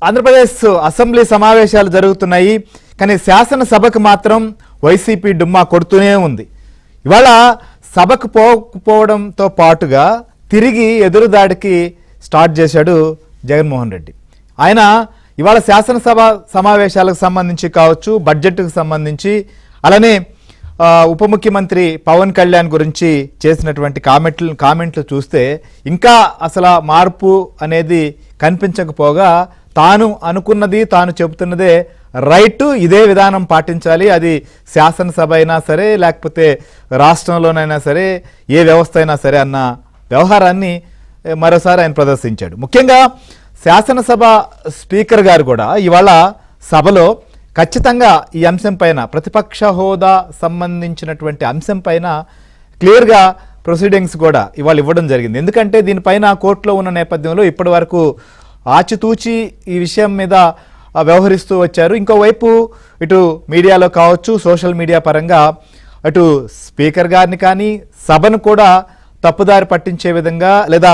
Andhra Pradesh assembly సమావేశాలు జరుగుతున్నాయి. కానీ శాసనసభకు మాత్రం వైసీపీ డుమ్మా కొడుతూనే ఉంది. ఇవాళ సభకు పోకపోవడంతో పాటుగా తిరిగి ఎదురుదాడికి స్టార్ట్ చేశాడు జగన్మోహన్ రెడ్డి. ఆయన ఇవాళ శాసనసభ సమావేశాలకు సంబంధించి కావచ్చు, బడ్జెట్కు సంబంధించి, అలానే ఉప ముఖ్యమంత్రి పవన్ కళ్యాణ్ గురించి చేసినటువంటి కామెంట్లు చూస్తే ఇంకా అసలు మార్పు అనేది కనిపించకపోగా తాను అనుకున్నది తాను చెబుతున్నదే రైట్, ఇదే విధానం పాటించాలి, అది శాసనసభ అయినా సరే లేకపోతే రాష్ట్రంలోనైనా సరే ఏ వ్యవస్థ అయినా సరే అన్న వ్యవహారాన్ని మరోసారి ఆయన ప్రదర్శించాడు. ముఖ్యంగా శాసనసభ స్పీకర్ గారు కూడా ఇవాళ సభలో ఖచ్చితంగా ఈ అంశం పైన, ప్రతిపక్ష హోదా సంబంధించినటువంటి అంశం పైన క్లియర్గా ప్రొసీడింగ్స్ కూడా ఇవాళ ఇవ్వడం జరిగింది. ఎందుకంటే దీనిపైన కోర్టులో ఉన్న నేపథ్యంలో ఇప్పటి వరకు ఆచితూచి ఈ విషయం మీద వ్యవహరిస్తూ వచ్చారు. ఇంకోవైపు ఇటు మీడియాలో కావచ్చు, సోషల్ మీడియా పరంగా అటు స్పీకర్ గారిని కానీ సభను కూడా తప్పుదారి పట్టించే విధంగా, లేదా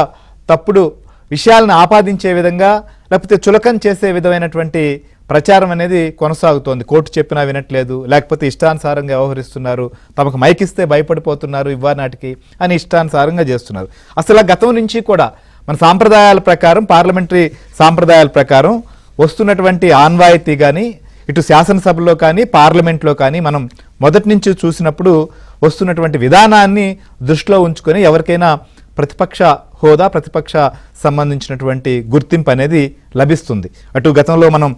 తప్పుడు విషయాలను ఆపాదించే విధంగా, లేకపోతే చులకన చేసే విధమైనటువంటి ప్రచారం అనేది కొనసాగుతోంది. కోర్టు చెప్పినా వినట్లేదు, లేకపోతే ఇష్టానుసారంగా వ్యవహరిస్తున్నారు, తమకు మైకిస్తే భయపడిపోతున్నారు ఇవ్వనాటికి అని ఇష్టానుసారంగా చేస్తున్నారు. అసలు గతం నుంచి కూడా మన సాంప్రదాయాల ప్రకారం, పార్లమెంటరీ సాంప్రదాయాల ప్రకారం వస్తున్నటువంటి ఆన్వాయితీ కానీ ఇటు శాసనసభలో కానీ పార్లమెంట్లో కానీ మనం మొదటి నుంచి చూసినప్పుడు వస్తున్నటువంటి విధానాన్ని దృష్టిలో ఉంచుకొని ఎవరికైనా ప్రతిపక్ష హోదా, ప్రతిపక్ష సంబంధించినటువంటి గుర్తింపు అనేది లభిస్తుంది. అటు గతంలో మనం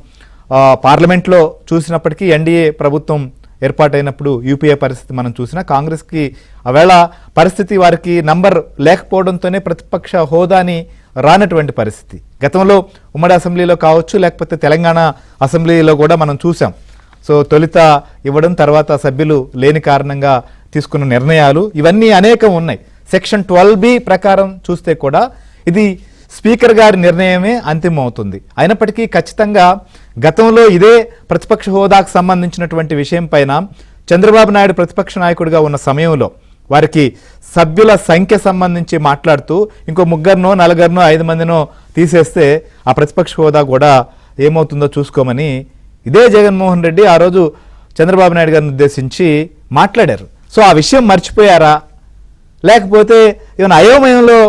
పార్లమెంట్లో చూసినప్పటికీ ఎన్డీఏ ప్రభుత్వం ఏర్పాటైనప్పుడు యూపీఏ పరిస్థితి మనం చూసినా, కాంగ్రెస్కి ఆవేళ పరిస్థితి వారికి నంబర్ లేకపోవడంతోనే ప్రతిపక్ష హోదాని రానటువంటి పరిస్థితి గతంలో ఉమ్మడి అసెంబ్లీలో కావచ్చు, లేకపోతే తెలంగాణ అసెంబ్లీలో కూడా మనం చూసాం. సో తొలిత ఇవ్వడం, తర్వాత సభ్యులు లేని కారణంగా తీసుకున్న నిర్ణయాలు ఇవన్నీ అనేకం ఉన్నాయి. సెక్షన్ 12B ప్రకారం చూస్తే కూడా ఇది స్పీకర్ గారి నిర్ణయమే అంతిమం అవుతుంది. అయినప్పటికీ ఖచ్చితంగా గతంలో ఇదే ప్రతిపక్ష హోదాకు సంబంధించినటువంటి విషయం పైన చంద్రబాబు నాయుడు ప్రతిపక్ష నాయకుడిగా ఉన్న సమయంలో వారికి సభ్యుల సంఖ్య సంబంధించి మాట్లాడుతూ ఇంకో 3, 4, 5 మందినో తీసేస్తే ఆ ప్రతిపక్ష హోదా కూడా ఏమవుతుందో చూసుకోమని ఇదే జగన్మోహన్ రెడ్డి ఆ రోజు చంద్రబాబు నాయుడు గారిని ఉద్దేశించి మాట్లాడారు. సో ఆ విషయం మర్చిపోయారా, లేకపోతే ఏమైనా అయోమయంలో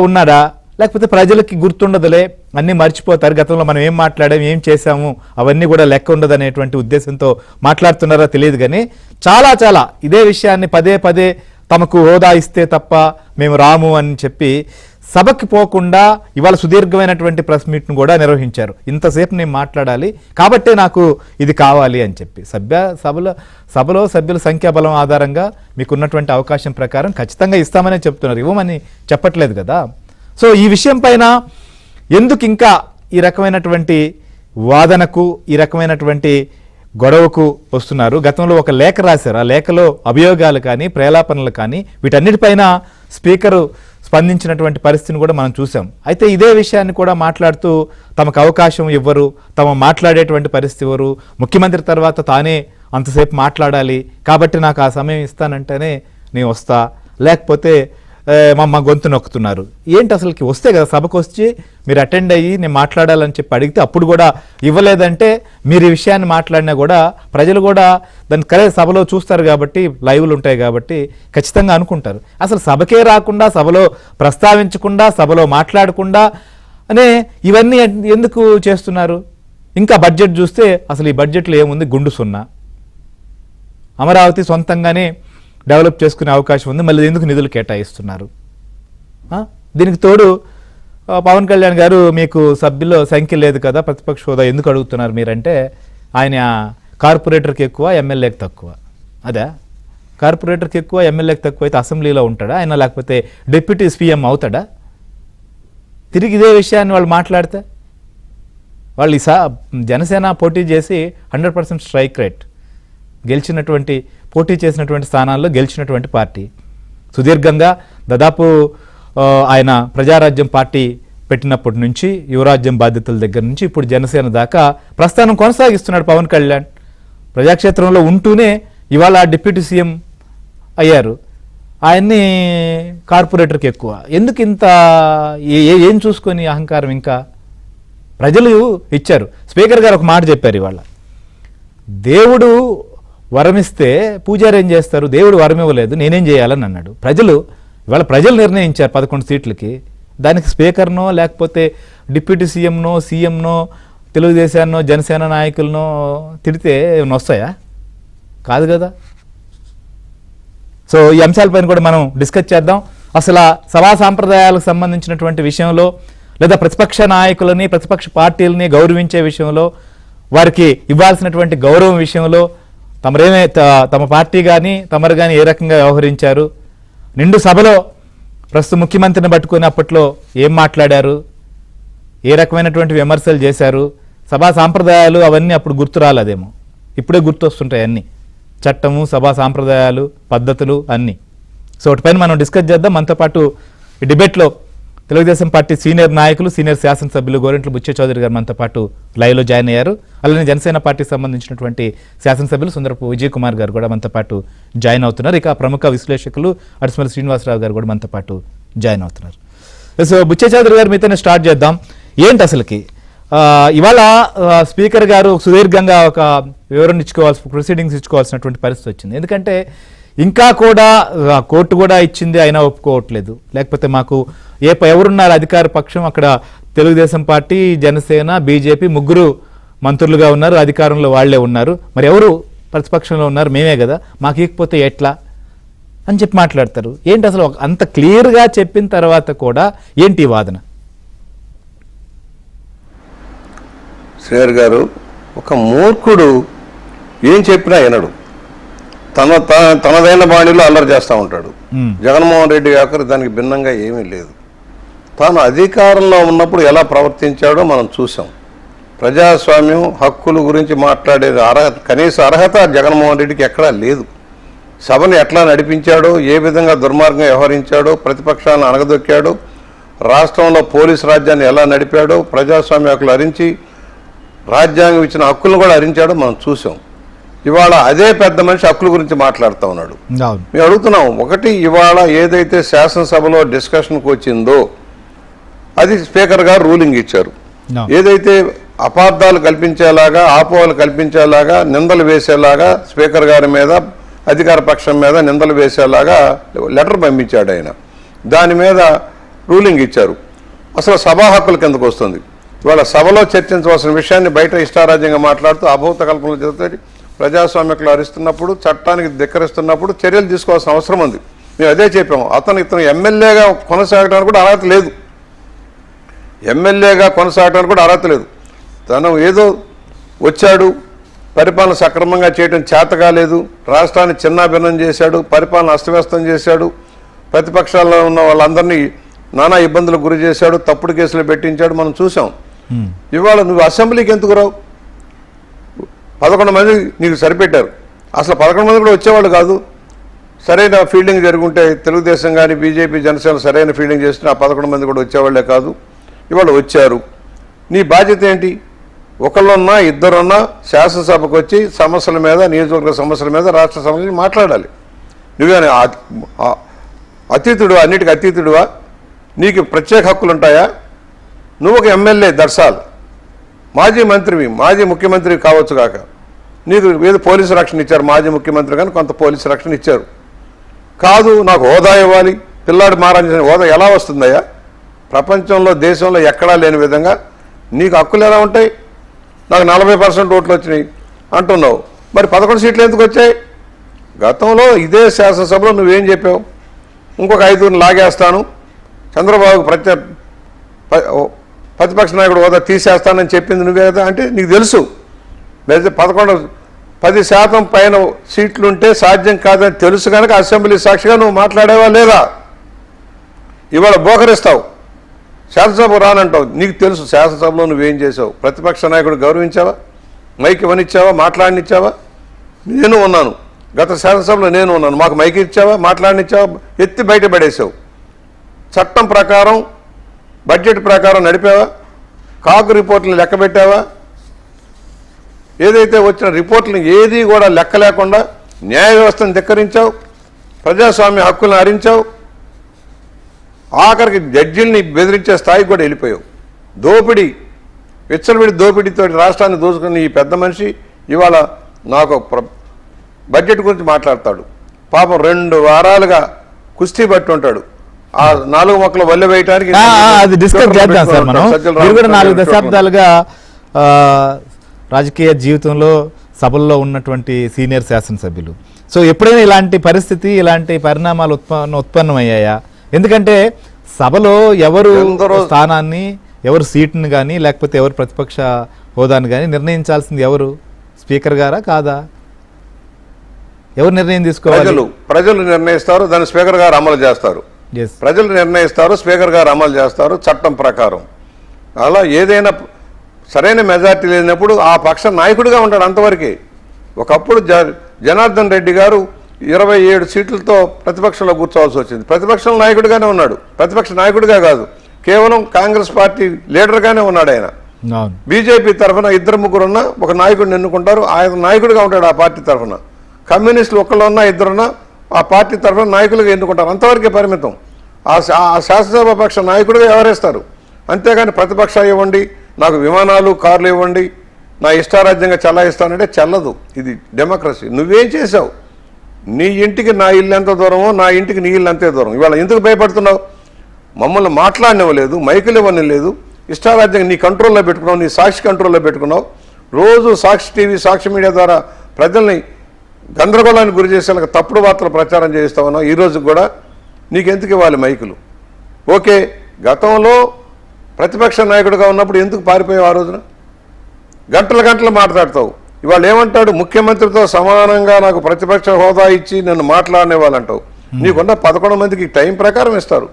ఉన్నాడా, లేకపోతే ప్రజలకి గుర్తుండదులే, అన్నీ మర్చిపోతారు, గతంలో మనం ఏం మాట్లాడాం, ఏం చేశాము అవన్నీ కూడా లెక్క ఉండదు అనేటువంటి ఉద్దేశంతో మాట్లాడుతున్నారా తెలియదు. కానీ చాలా ఇదే విషయాన్ని పదే పదే తమకు హోదా ఇస్తే తప్ప మేము రాము అని చెప్పి సభకి పోకుండా ఇవాళ సుదీర్ఘమైనటువంటి ప్రెస్ మీట్ను కూడా నిర్వహించారు. ఇంతసేపు నేను మాట్లాడాలి కాబట్టే నాకు ఇది కావాలి అని చెప్పి సభలో సభ్యుల సంఖ్యాబలం ఆధారంగా మీకున్నటువంటి అవకాశం ప్రకారం ఖచ్చితంగా ఇస్తామనే చెప్తున్నారు, ఇవ్వమని చెప్పట్లేదు కదా. సో ఈ విషయం పైన ఎందుకు ఇంకా ఈ రకమైనటువంటి వాదనకు, ఈ రకమైనటువంటి గొడవకు వస్తున్నారు? గతంలో ఒక లేఖ రాశారు, ఆ లేఖలో అభియోగాలు కానీ ప్రేలాపనలు కానీ వీటన్నిటిపైన స్పీకరు స్పందించినటువంటి పరిస్థితిని కూడా మనం చూసాం. అయితే ఇదే విషయాన్ని కూడా మాట్లాడుతూ తమకు అవకాశం ఇవ్వరు, తమ మాట్లాడేటువంటి పరిస్థితి ఇవ్వరు, ముఖ్యమంత్రి తర్వాత తానే అంతసేపు మాట్లాడాలి కాబట్టి నాకు ఆ సమయం ఇస్తానంటేనే నేను వస్తా, లేకపోతే మా గొంతు నొక్కుతున్నారు. ఏంటి అసలుకి వస్తే కదా సభకు వచ్చి మీరు అటెండ్ అయ్యి నేను మాట్లాడాలని చెప్పి అడిగితే అప్పుడు కూడా ఇవ్వలేదంటే మీరు ఈ విషయాన్ని మాట్లాడినా కూడా ప్రజలు కూడా దాన్ని సభలో చూస్తారు కాబట్టి, లైవ్లు ఉంటాయి కాబట్టి ఖచ్చితంగా అనుకుంటారు. అసలు సభకే రాకుండా, సభలో ప్రస్తావించకుండా, సభలో మాట్లాడకుండా అనే ఇవన్నీ ఎందుకు చేస్తున్నారు? ఇంకా బడ్జెట్ చూస్తే అసలు ఈ బడ్జెట్లో ఏముంది? గుండు సున్నా. అమరావతి సొంతంగానే డెవలప్ చేసుకునే అవకాశం ఉంది, మళ్ళీ ఎందుకు నిధులు కేటాయిస్తున్నారు? దీనికి తోడు పవన్ కళ్యాణ్ గారు మీకు సభ్యుల సంఖ్య లేదు కదా, ప్రతిపక్ష హోదా ఎందుకు అడుగుతున్నారు మీరంటే, ఆయన కార్పొరేటర్కి ఎక్కువ, ఎమ్మెల్యేకి తక్కువ. అదే కార్పొరేటర్కి ఎక్కువ, ఎమ్మెల్యేకి తక్కువ అయితే అసెంబ్లీలో ఉంటాడా ఆయన? లేకపోతే డిప్యూటీ సీఎం అవుతాడా? తిరిగి ఇదే విషయాన్ని వాళ్ళు మాట్లాడితే, వాళ్ళు జనసేన పోటీ చేసి 100% స్ట్రైక్ రేట్ గెలిచినటువంటి, పోటీ చేసినటువంటి స్థానాల్లో గెలిచినటువంటి పార్టీ, సుదీర్ఘంగా దాదాపు ఆయన ప్రజారాజ్యం పార్టీ పెట్టినప్పటి నుంచి యువరాజ్యం బాధ్యతల దగ్గర నుంచి ఇప్పుడు జనసేన దాకా ప్రస్థానం కొనసాగిస్తున్నాడు పవన్ కళ్యాణ్. ప్రజాక్షేత్రంలో ఉంటూనే ఇవాళ డిప్యూటీ సీఎం అయ్యారు. ఆయన్ని కార్పొరేటర్కి ఎక్కువ. ఎందుకు ఇంత ఏం చూసుకొని అహంకారం? ఇంకా ప్రజలు ఇచ్చారు. స్పీకర్ గారు ఒక మాట చెప్పారు ఇవాళ, దేవుడు వరమిస్తే పూజారి ఏం చేస్తారు, దేవుడు వరం ఇవ్వలేదు నేనేం చేయాలని అన్నాడు. ఇవాళ ప్రజలు నిర్ణయించారు 11 సీట్లకి, దానికి స్పీకర్నో లేకపోతే డిప్యూటీ సీఎంనో సీఎంనో తెలుగుదేశాన్నో జనసేన నాయకులనో తిడితే ఏమైనా వస్తాయా? కాదు కదా. సో ఈ అంశాలపైన కూడా మనం డిస్కస్ చేద్దాం. అసలు సభా సాంప్రదాయాలకు సంబంధించినటువంటి విషయంలో లేదా ప్రతిపక్ష నాయకులని ప్రతిపక్ష పార్టీలని గౌరవించే విషయంలో, వారికి ఇవ్వాల్సినటువంటి గౌరవం విషయంలో తమ పార్టీ కానీ తమరు కానీ ఏ రకంగా వ్యవహరించారు, నిండు సభలో ప్రస్తుత ముఖ్యమంత్రిని పట్టుకుని అప్పట్లో ఏం మాట్లాడారు, ఏ రకమైనటువంటి విమర్శలు చేశారు, సభా సాంప్రదాయాలు అవన్నీ అప్పుడు గుర్తు రాలేదేమో, ఇప్పుడే గుర్తు వస్తుంటాయి అన్నీ, చట్టము సభా సాంప్రదాయాలు పద్ధతులు అన్నీ. సో వాటిపైన మనం డిస్కస్ చేద్దాం. మనతో పాటు ఈ డిబేట్లో తెలుగుదేశం పార్టీ సీనియర్ నాయకులు సీనియర్ శాసనసభ్యులు గోరంట్ల బుచ్చే చౌదరి గారు మనతో పాటు లైవ్లో జాయిన్ అయ్యారు. అలానే జనసేన పార్టీకి సంబంధించినటువంటి శాసనసభ్యులు సుందరపు విజయ్ కుమార్ గారు కూడా మనతో పాటు జాయిన్ అవుతున్నారు. ఇక ప్రముఖ విశ్లేషకులు అడిసిమల్లి శ్రీనివాసరావు గారు కూడా మనతో పాటు జాయిన్ అవుతున్నారు. సో బుచ్చే చౌదరి గారు మీతోనే స్టార్ట్ చేద్దాం. ఏంటి అసలుకి ఇవాళ స్పీకర్ గారు సుదీర్ఘంగా ఒక వివరణ ప్రొసీడింగ్స్ ఇచ్చుకోవాల్సినటువంటి పరిస్థితి వచ్చింది. ఎందుకంటే ఇంకా కూడా కోర్టు కూడా ఇచ్చింది అయినా ఒప్పుకోవట్లేదు. లేకపోతే మాకు ఎవరున్నారు అధికార పక్షం, అక్కడ తెలుగుదేశం పార్టీ జనసేన బీజేపీ ముగ్గురు మంత్రులుగా ఉన్నారు, అధికారంలో వాళ్లే ఉన్నారు, మరి ఎవరు ప్రతిపక్షంలో ఉన్నారు, మేమే కదా, మాకు ఇకపోతే ఎట్లా అని చెప్పి మాట్లాడతారు. ఏంటి అసలు అంత క్లియర్గా చెప్పిన తర్వాత కూడా ఏంటి వాదన? శ్రీహరి గారు, ఒక మూర్ఖుడు ఏం చెప్పినా వినడు, తనదైన బాణిలో అల్లరి చేస్తూ ఉంటాడు. జగన్మోహన్ రెడ్డి గారు దానికి భిన్నంగా ఏమీ లేదు. తాను అధికారంలో ఉన్నప్పుడు ఎలా ప్రవర్తించాడో మనం చూసాం. ప్రజాస్వామ్యం హక్కుల గురించి మాట్లాడేది కనీస అర్హత జగన్మోహన్ రెడ్డికి ఎక్కడా లేదు. సభను ఎట్లా నడిపించాడో, ఏ విధంగా దుర్మార్గంగా వ్యవహరించాడో, ప్రతిపక్షాలను అణగదొక్కాడో, రాష్ట్రంలో పోలీసు రాజ్యాన్ని ఎలా నడిపాడో, ప్రజాస్వామ్య హక్కులు హరించి రాజ్యాంగం ఇచ్చిన హక్కులను కూడా హరించాడో మనం చూసాం. ఇవాళ అదే పెద్ద మనిషి హక్కుల గురించి మాట్లాడుతూ ఉన్నాడు. మేము అడుగుతున్నాం, ఒకటి, ఇవాళ ఏదైతే శాసనసభలో డిస్కషన్కి వచ్చిందో అది స్పీకర్ గారు రూలింగ్ ఇచ్చారు. ఏదైతే అపార్థాలు కల్పించేలాగా, ఆపోహలు కల్పించేలాగా, నిందలు వేసేలాగా స్పీకర్ గారి మీద అధికార పక్షం మీద నిందలు వేసేలాగా లెటర్ పంపించాడు ఆయన. దాని మీద రూలింగ్ ఇచ్చారు. అసలు సభా హక్కుల కిందకు వస్తుంది. ఇవాళ సభలో చర్చించవలసిన విషయాన్ని బయట ఇష్టారాజ్యంగా మాట్లాడుతూ అభూత కల్పనలు జరుగుతాయి. ప్రజాస్వామ్యకులు హరిస్తున్నప్పుడు, చట్టానికి ధిక్కరిస్తున్నప్పుడు చర్యలు తీసుకోవాల్సిన అవసరం ఉంది. మేము అదే చెప్పాము. ఇతను ఎమ్మెల్యేగా కొనసాగడానికి కూడా అర్హత లేదు. ఎమ్మెల్యేగా కొనసాగడానికి కూడా అర్హత లేదు. తను ఏదో వచ్చాడు, పరిపాలన సక్రమంగా చేయడం చేత కాలేదు, రాష్ట్రాన్ని చిన్నాభిన్నం చేశాడు, పరిపాలన అస్తవ్యస్తం చేశాడు, ప్రతిపక్షాల్లో ఉన్న వాళ్ళందరినీ నానా ఇబ్బందులకు గురి చేశాడు, తప్పుడు కేసులు పెట్టించాడు, మనం చూసాం. ఇవాళ నువ్వు అసెంబ్లీకి ఎందుకు రావు? 11 మంది నీకు సరిపెట్టారు. అసలు 11 మంది కూడా వచ్చేవాళ్ళు కాదు. సరైన ఫీల్డింగ్ జరుగుంటే తెలుగుదేశం కానీ బీజేపీ జనసేన సరైన ఫీల్డింగ్ చేస్తే ఆ 11 మంది కూడా వచ్చేవాళ్లే కాదు. ఇవాళ వచ్చారు. నీ బాధ్యత ఏంటి? ఒకళ్ళున్నా ఇద్దరున్నా శాసనసభకు వచ్చి సమస్యల మీద, నియోజకవర్గ సమస్యల మీద, రాష్ట్ర సమస్యలు మాట్లాడాలి. నువ్వే అతీతుడు, అన్నిటికీ అతీతుడువా? నీకు ప్రత్యేక హక్కులు ఉంటాయా? నువ్వు ఒక ఎమ్మెల్యే, దర్శాల్ మాజీ మంత్రివి, మాజీ ముఖ్యమంత్రి కావచ్చు కాక, నీకు ఏదో పోలీసు రక్షణ ఇచ్చారు, మాజీ ముఖ్యమంత్రి కానీ కొంత పోలీసు రక్షణ ఇచ్చారు. కాదు నాకు హోదా ఇవ్వాలి, పిల్లాడు మారాల్సిన హోదా ఎలా వస్తుందయ్యా? ప్రపంచంలో దేశంలో ఎక్కడా లేని విధంగా నీకు హక్కులు ఎలా ఉంటాయి? నాకు 40% ఓట్లు వచ్చినాయి అంటున్నావు, మరి 11 సీట్లు ఎందుకు వచ్చాయి? గతంలో ఇదే శాసనసభలో నువ్వేం చెప్పావు? ఇంకొక 5 లాగేస్తాను, చంద్రబాబుకు ప్రతిపక్ష నాయకుడు హోదా తీసేస్తానని చెప్పింది నువ్వే కదా. అంటే నీకు తెలుసు 10% పైన సీట్లుంటే సాధ్యం కాదని తెలుసు కనుక అసెంబ్లీ సాక్షిగా నువ్వు మాట్లాడేవా లేదా? ఇవాళ బోకరిస్తావు, శాసనసభ రానంటావు. నీకు తెలుసు శాసనసభలో నువ్వేం చేసావు. ప్రతిపక్ష నాయకుడు గౌరవించావా? మైక్ ఇవ్వనిచ్చావా? మాట్లాడనిచ్చావా? నేను ఉన్నాను, గత శాసనసభలో నేను ఉన్నాను, మాకు మైక్ ఇచ్చావా? మాట్లాడనిచ్చావా? ఎత్తి బయటపడేసావు. చట్టం ప్రకారం, బడ్జెట్ ప్రకారం నడిపావా? కాకు రిపోర్టులు లెక్క పెట్టావా? ఏదైతే వచ్చిన రిపోర్టులు ఏది కూడా లెక్క లేకుండా న్యాయ వ్యవస్థను ధిక్కరించావు, ప్రజాస్వామ్య హక్కులను హరించావు, ఆఖరికి జడ్జిల్ని బెదిరించే స్థాయికి కూడా వెళ్ళిపోయావు. దోపిడీ విచ్చలవిడి దోపిడీతో రాష్ట్రాన్ని దోచుకుని ఈ పెద్ద మనిషి ఇవాళ నాకు బడ్జెట్ గురించి మాట్లాడతాడు. పాపం 2 వారాలుగా కుస్తీ పట్టి ఉంటాడు. ఆ 4 మొక్కలు వల్లె వేయడానికి అది డిస్కస్ చేద్దాం సార్. మనం మీరు కూడా 4 దశాబ్దాలుగా రాజకీయ జీవితంలో సభల్లో ఉన్నటువంటి సీనియర్ శాసనసభ్యులు. సో ఎప్పుడైనా ఇలాంటి పరిస్థితి, ఇలాంటి పరిణామాలు ఉత్పన్నమయ్యాయా? ఎందుకంటే సభలో ఎవరు స్థానాన్ని, ఎవరు సీటును కానీ లేకపోతే ఎవరు ప్రతిపక్ష హోదాను కానీ నిర్ణయించాల్సింది ఎవరు? స్పీకర్ గారా కాదా? ఎవరు నిర్ణయం తీసుకోవాలి? ప్రజలు నిర్ణయిస్తారు, దాన్ని స్పీకర్ గారు అమలు చేస్తారు. ప్రజలు నిర్ణయిస్తారు, స్పీకర్ గారు అమలు చేస్తారు చట్టం ప్రకారం. అలా ఏదైనా సరైన మెజార్టీ లేనప్పుడు ఆ పక్ష నాయకుడిగా ఉంటాడు అంతవరకే. ఒకప్పుడు జనార్దన్ రెడ్డి గారు 27 సీట్లతో ప్రతిపక్షంలో కూర్చోవాల్సి వచ్చింది. ప్రతిపక్ష నాయకుడిగానే ఉన్నాడు, ప్రతిపక్ష నాయకుడిగా కాదు, కేవలం కాంగ్రెస్ పార్టీ లీడర్గానే ఉన్నాడు ఆయన. బీజేపీ తరఫున 2-3 ఉన్నా ఒక నాయకుడిని ఎన్నుకుంటారు, ఆయన నాయకుడిగా ఉంటాడు ఆ పార్టీ తరఫున. కమ్యూనిస్టులు ఒకళ్ళు ఉన్నా 2 ఉన్నా ఆ పార్టీ తరఫున నాయకులుగా ఎన్నుకుంటారు, అంతవరకే పరిమితం. ఆ శాసనసభ పక్ష నాయకుడిగా వ్యవహరిస్తారు. అంతేగాని ప్రతిపక్ష ఇవ్వండి, నాకు విమానాలు కార్లు ఇవ్వండి, నా ఇష్టారాజ్యంగా చలాయిస్తానంటే చెల్లదు. ఇది డెమోక్రసీ. నువ్వేం చేసావు? నీ ఇంటికి నా ఇల్లు ఎంత దూరమో నా ఇంటికి నీ ఇల్లు అంతే దూరం. ఇవాళ ఎందుకు భయపడుతున్నావు? మమ్మల్ని మాట్లాడినవ్వలేదు, మైకులు ఇవ్వని లేదు, ఇష్టారాజ్యంగా నీ కంట్రోల్లో పెట్టుకున్నావు, నీ సాక్షి కంట్రోల్లో పెట్టుకున్నావు. రోజు సాక్షి టీవీ, సాక్షి మీడియా ద్వారా ప్రజల్ని గందరగోళానికి గురి చేసేలాగా తప్పుడు వార్తలు ప్రచారం చేయిస్తా ఉన్నావు. ఈరోజు కూడా నీకెందుకు ఇవ్వాలి మైకులు? ఓకే, గతంలో ప్రతిపక్ష నాయకుడిగా ఉన్నప్పుడు ఎందుకు పారిపోయావు? ఆ రోజున గంటలు మాట్లాడతావు. ఇవాళ ఏమంటాడు? ముఖ్యమంత్రితో సమానంగా నాకు ప్రతిపక్ష హోదా ఇచ్చి నన్ను మాట్లాడనివ్వాలంటావు. నీకున్న 11 మందికి టైం ప్రకారం ఇస్తారు,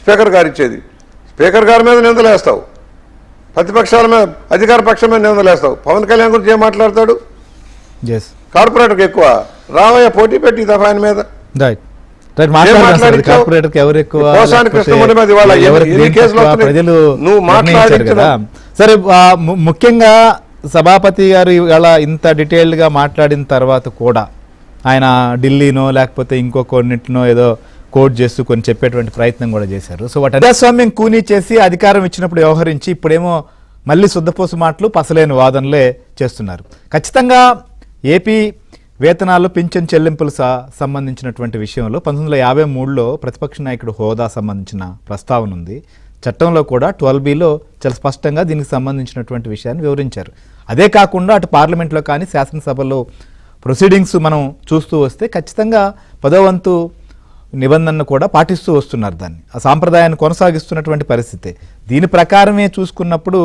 స్పీకర్ గారు ఇచ్చేది. స్పీకర్ గారి మీద నిందలేస్తావు, ప్రతిపక్షాల మీద, అధికార పక్షం మీద నిందలేస్తావు. పవన్ కళ్యాణ్ గురించి ఏం మాట్లాడతాడు? కార్పొరేటర్కి ఎక్కువ రావయ్య పోటీ పెట్టి తప్ప ఆయన మీద. సరే, ముఖ్యంగా సభాపతి గారు ఇవాళ ఇంత డీటెయిల్డ్ గా మాట్లాడిన తర్వాత కూడా ఆయన ఢిల్లీనో లేకపోతే ఇంకో కొన్నింటినో ఏదో కోట్ చేస్తూ కొన్ని చెప్పేటువంటి ప్రయత్నం కూడా చేశారు. సో వాటి ప్రజాస్వామ్యం కూనీ చేసి అధికారం ఇచ్చినప్పుడు వ్యవహరించి ఇప్పుడేమో మళ్ళీ శుద్ధపోసు మాటలు, పసలేని వాదనలే చేస్తున్నారు. ఖచ్చితంగా ఏపీ వేతనాలు, పింఛన్ చెల్లింపులు సంబంధించినటువంటి విషయంలో 1953లో ప్రతిపక్ష నాయకుడు హోదా సంబంధించిన ప్రస్తావన ఉంది. చట్టంలో కూడా 12Bలో చాలా స్పష్టంగా దీనికి సంబంధించినటువంటి విషయాన్ని వివరించారు. అదే కాకుండా అటు పార్లమెంట్లో కానీ శాసనసభలో ప్రొసీడింగ్స్ మనం చూస్తూ వస్తే ఖచ్చితంగా 10వ వంతు నిబంధనను కూడా పాటిస్తూ వస్తున్నారు. దాన్ని ఆ సాంప్రదాయాన్ని కొనసాగిస్తున్నటువంటి పరిస్థితి. దీని ప్రకారమే చూసుకున్నప్పుడు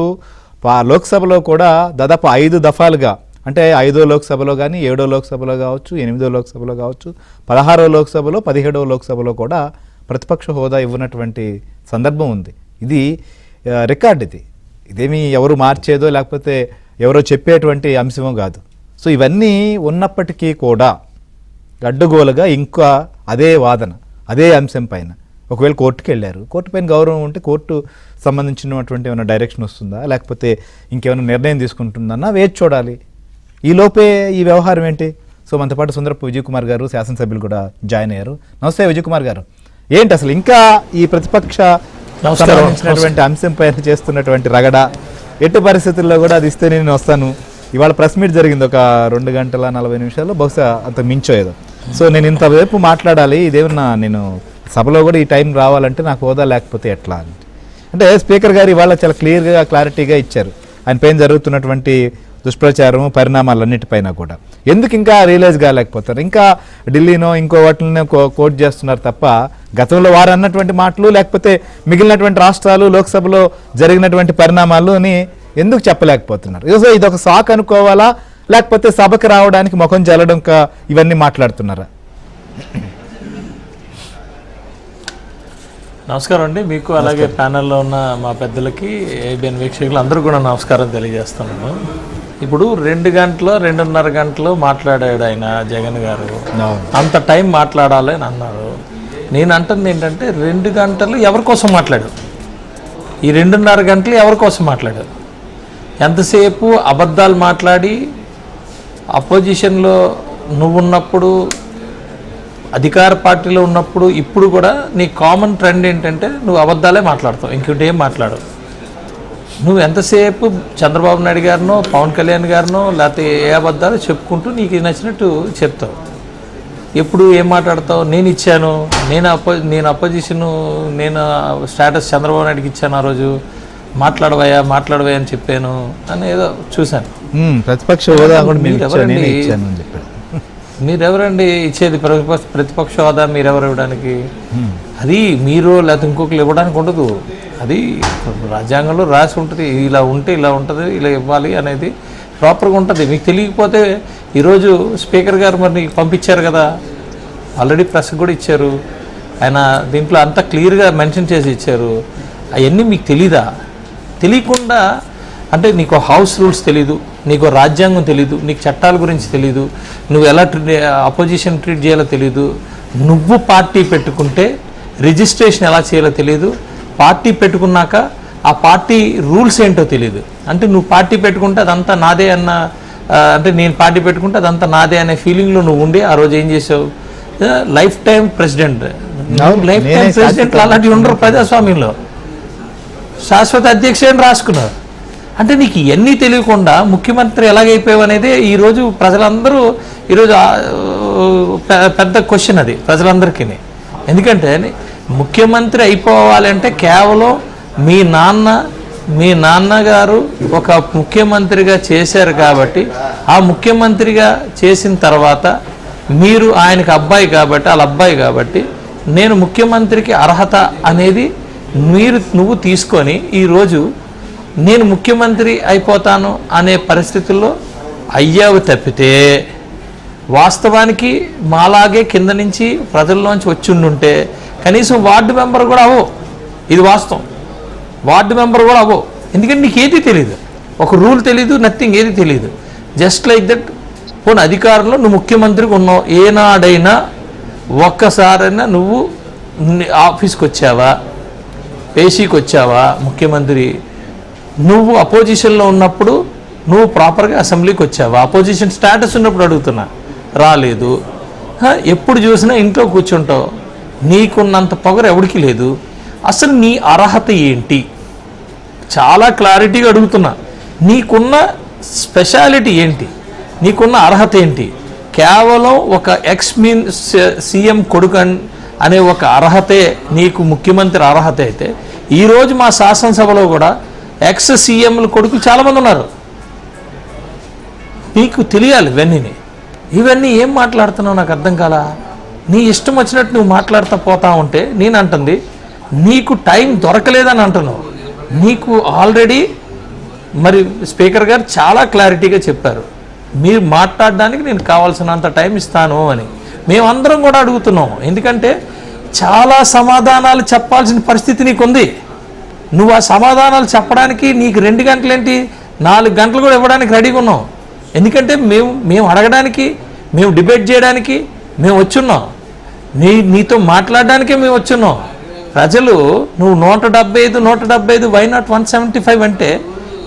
లోక్సభలో కూడా దాదాపు 5 దఫాలుగా, అంటే 5వ లోక్సభలో కానీ 7వ లోక్సభలో కావచ్చు, 8వ లోక్సభలో కావచ్చు, 16వ లోక్సభలో, 17వ లోక్సభలో కూడా ప్రతిపక్ష హోదా ఇవ్వనటువంటి సందర్భం ఉంది. ఇది రికార్డ్. ఇదేమీ ఎవరు మార్చేదో లేకపోతే ఎవరో చెప్పేటువంటి అంశమో కాదు. సో ఇవన్నీ ఉన్నప్పటికీ కూడా అడ్డగోలుగా ఇంకా అదే వాదన, అదే అంశం పైన ఒకవేళ కోర్టుకు వెళ్ళారు, కోర్టు పైన గౌరవం ఉంటే కోర్టు సంబంధించినటువంటి ఏమైనా డైరెక్షన్ వస్తుందా లేకపోతే ఇంకేమైనా నిర్ణయం తీసుకుంటుందన్నా వేచి చూడాలి. ఈ లోపే ఈ వ్యవహారం ఏంటి? సో మనతో పాటు సుందరపు విజయ్ కుమార్ గారు, శాసనసభ్యులు కూడా జాయిన్ అయ్యారు. నమస్తే విజయ్ కుమార్ గారు. ఏంటి అసలు ఇంకా ఈ ప్రతిపక్ష సంబంధించినటువంటి అంశం పైన చేస్తున్నటువంటి రగడ? ఎట్టి పరిస్థితుల్లో కూడా అది ఇస్తే నేను వస్తాను. ఇవాళ ప్రెస్ మీట్ జరిగింది ఒక 2 గంటల 40 నిమిషాలు, బహుశా అంత మించో ఏదో. సో నేను ఇంతవైపు మాట్లాడాలి, ఇదేమన్నా నేను సభలో కూడా ఈ టైం రావాలంటే నాకు హోదా లేకపోతే ఎట్లా అంటే స్పీకర్ గారు ఇవాళ చాలా క్లియర్గా, క్లారిటీగా ఇచ్చారు ఆయన పైన జరుగుతున్నటువంటి దుష్ప్రచారం, పరిణామాలన్నిటిపైన కూడా. ఎందుకు ఇంకా రియలైజ్ కాలేకపోతారు? ఇంకా ఢిల్లీనో ఇంకో వాటిని కోట్ చేస్తున్నారు తప్ప గతంలో వారు అన్నటువంటి మాటలు లేకపోతే మిగిలినటువంటి రాష్ట్రాలు లోక్సభలో జరిగినటువంటి పరిణామాలని ఎందుకు చెప్పలేకపోతున్నారు? ఇది ఒక సాక్ అనుకోవాలా లేకపోతే సభకు రావడానికి ముఖం జల్లడం ఇవన్నీ మాట్లాడుతున్నారా? నమస్కారం అండి మీకు, అలాగే ప్యానెల్లో ఉన్న మా పెద్దలకి, ఏబిఎన్ వీక్షకులు అందరూ కూడా నమస్కారం తెలియజేస్తున్నాను. ఇప్పుడు 2 గంటలు 2.5 గంటలు మాట్లాడాడు ఆయన జగన్ గారు. అంత టైం మాట్లాడాలి అని అన్నారు. నేను అంటుంది ఏంటంటే 2 గంటలు ఎవరి కోసం మాట్లాడు? ఈ 2.5 గంటలు ఎవరి కోసం మాట్లాడారు? ఎంతసేపు అబద్ధాలు మాట్లాడి అపోజిషన్లో నువ్వున్నప్పుడు, అధికార పార్టీలో ఉన్నప్పుడు, ఇప్పుడు కూడా నీ కామన్ ట్రెండ్ ఏంటంటే నువ్వు అబద్ధాలే మాట్లాడతావు, ఇంకోటి ఏం మాట్లాడవు. నువ్వు ఎంతసేపు చంద్రబాబు నాయుడు గారినో పవన్ కళ్యాణ్ గారినో లేకపోతే ఏ అబద్ధాలు చెప్పుకుంటూ నీకు నచ్చినట్టు చెప్తావు. ఎప్పుడు ఏం మాట్లాడతావు? నేను ఇచ్చాను, నేను అపోజిషను, నేను స్టేటస్ చంద్రబాబు నాయుడుకి ఇచ్చాను, ఆ రోజు మాట్లాడవయ్యా అని చెప్పాను అని ఏదో చూశాను. ప్రతిపక్ష హోదా కూడా మీరెవరండి ఇచ్చేది? ప్రతిపక్ష హోదా మీరెవరు ఇవ్వడానికి? అది మీరు లేకపోతే ఇంకొకరు ఇవ్వడానికి ఉండదు. అది రాజ్యాంగంలో రాసి ఉంటుంది, ఇలా ఉంటే ఇలా ఉంటుంది, ఇలా ఇవ్వాలి అనేది ప్రాపర్గా ఉంటుంది. మీకు తెలియకపోతే ఈరోజు స్పీకర్ గారు మరి పంపించారు కదా, ఆల్రెడీ ప్రెస్ కూడా ఇచ్చారు, ఆయన దీంట్లో అంతా క్లియర్గా మెన్షన్ చేసి ఇచ్చారు. అవన్నీ మీకు తెలీదా? తెలియకుండా అంటే నీకు హౌస్ రూల్స్ తెలీదు, నీకు రాజ్యాంగం తెలీదు, నీకు చట్టాల గురించి తెలీదు, నువ్వు ఎలా అపోజిషన్ ట్రీట్ చేయాలో తెలీదు, నువ్వు పార్టీ పెట్టుకుంటే రిజిస్ట్రేషన్ ఎలా చేయాలో తెలీదు, పార్టీ పెట్టుకున్నాక ఆ పార్టీ రూల్స్ ఏంటో తెలీదు. అంటే నువ్వు పార్టీ పెట్టుకుంటే అదంతా నాదే అన్న, అంటే నేను పార్టీ పెట్టుకుంటే అదంతా నాదే అనే ఫీలింగ్లో నువ్వు ఉండి ఆ రోజు ఏం చేసావు? Life time president. Life time ప్రెసిడెంట్లు అలాంటివి ఉండరు ప్రజాస్వామ్యంలో. శాశ్వత అధ్యక్షుడు రాసుకున్నారు. అంటే నీకు ఇవన్నీ తెలియకుండా ముఖ్యమంత్రి ఎలాగైపోయావు అనేది ఈరోజు ప్రజలందరూ ఈరోజు పెద్ద క్వశ్చన్ అది ప్రజలందరికీ. ఎందుకంటే ముఖ్యమంత్రి అయిపోవాలంటే కేవలం మీ నాన్నగారు ఒక ముఖ్యమంత్రిగా చేశారు కాబట్టి, ఆ ముఖ్యమంత్రిగా చేసిన తర్వాత మీరు ఆయనకు అబ్బాయి కాబట్టి, వాళ్ళ అబ్బాయి కాబట్టి నేను ముఖ్యమంత్రికి అర్హత అనేది నువ్వు తీసుకొని ఈరోజు నేను ముఖ్యమంత్రి అయిపోతాను అనే పరిస్థితుల్లో అయ్యావు తప్పితే, వాస్తవానికి మాలాగే కింద నుంచి ప్రజల్లోంచి వచ్చుండుంటే కనీసం వార్డు మెంబర్ కూడా అవో. ఇది వాస్తవం, వార్డు మెంబర్ కూడా అవో. ఎందుకంటే నీకు ఏది తెలియదు, ఒక రూల్ తెలీదు, నథింగ్, ఏది తెలియదు. Just like that. పోనీ అధికారంలో నువ్వు ముఖ్యమంత్రికి ఉన్నావు, ఏనాడైనా ఒక్కసారైనా నువ్వు ఆఫీస్కి వచ్చావా, ఏసీకి వచ్చావా? ముఖ్యమంత్రి నువ్వు అపోజిషన్లో ఉన్నప్పుడు నువ్వు ప్రాపర్గా అసెంబ్లీకి వచ్చావా? అపోజిషన్ స్టేటస్ ఉన్నప్పుడు అడుగుతున్నా, రాలేదు. ఎప్పుడు చూసినా ఇంట్లో కూర్చుంటావు, నీకున్నంత పొగరు ఎవరికి లేదు. అసలు నీ అర్హత ఏంటి? చాలా క్లారిటీగా అడుగుతున్నా, నీకున్న స్పెషాలిటీ ఏంటి, నీకున్న అర్హత ఏంటి? కేవలం ఒక సీఎం కొడుకు అనే ఒక అర్హతే నీకు ముఖ్యమంత్రి అర్హత అయితే, ఈరోజు మా శాసనసభలో కూడా సీఎంల కొడుకులు చాలామంది ఉన్నారు. నీకు తెలియాలి ఇవన్నీ ఏం మాట్లాడుతున్నావు నాకు అర్థం కాలా. నీ ఇష్టం వచ్చినట్టు నువ్వు మాట్లాడుతూ పోతా ఉంటే నేను అంటుంది నీకు టైం దొరకలేదని అంటున్నావు. నీకు ఆల్రెడీ మరి స్పీకర్ గారు చాలా క్లారిటీగా చెప్పారు, మీరు మాట్లాడడానికి నేను కావాల్సినంత టైం ఇస్తాను అని. మేమందరం కూడా అడుగుతున్నాం, ఎందుకంటే చాలా సమాధానాలు చెప్పాల్సిన పరిస్థితి నీకుంది. నువ్వు ఆ సమాధానాలు చెప్పడానికి నీకు 2 గంటలేంటి, 4 గంటలు కూడా ఇవ్వడానికి రెడీగా ఉన్నాం. ఎందుకంటే మేము అడగడానికి, మేము డిబేట్ చేయడానికి మేము వచ్చున్నాం, నీతో మాట్లాడడానికే మేము వచ్చున్నాం. ప్రజలు నువ్వు 175 వై నాట్ 175 అంటే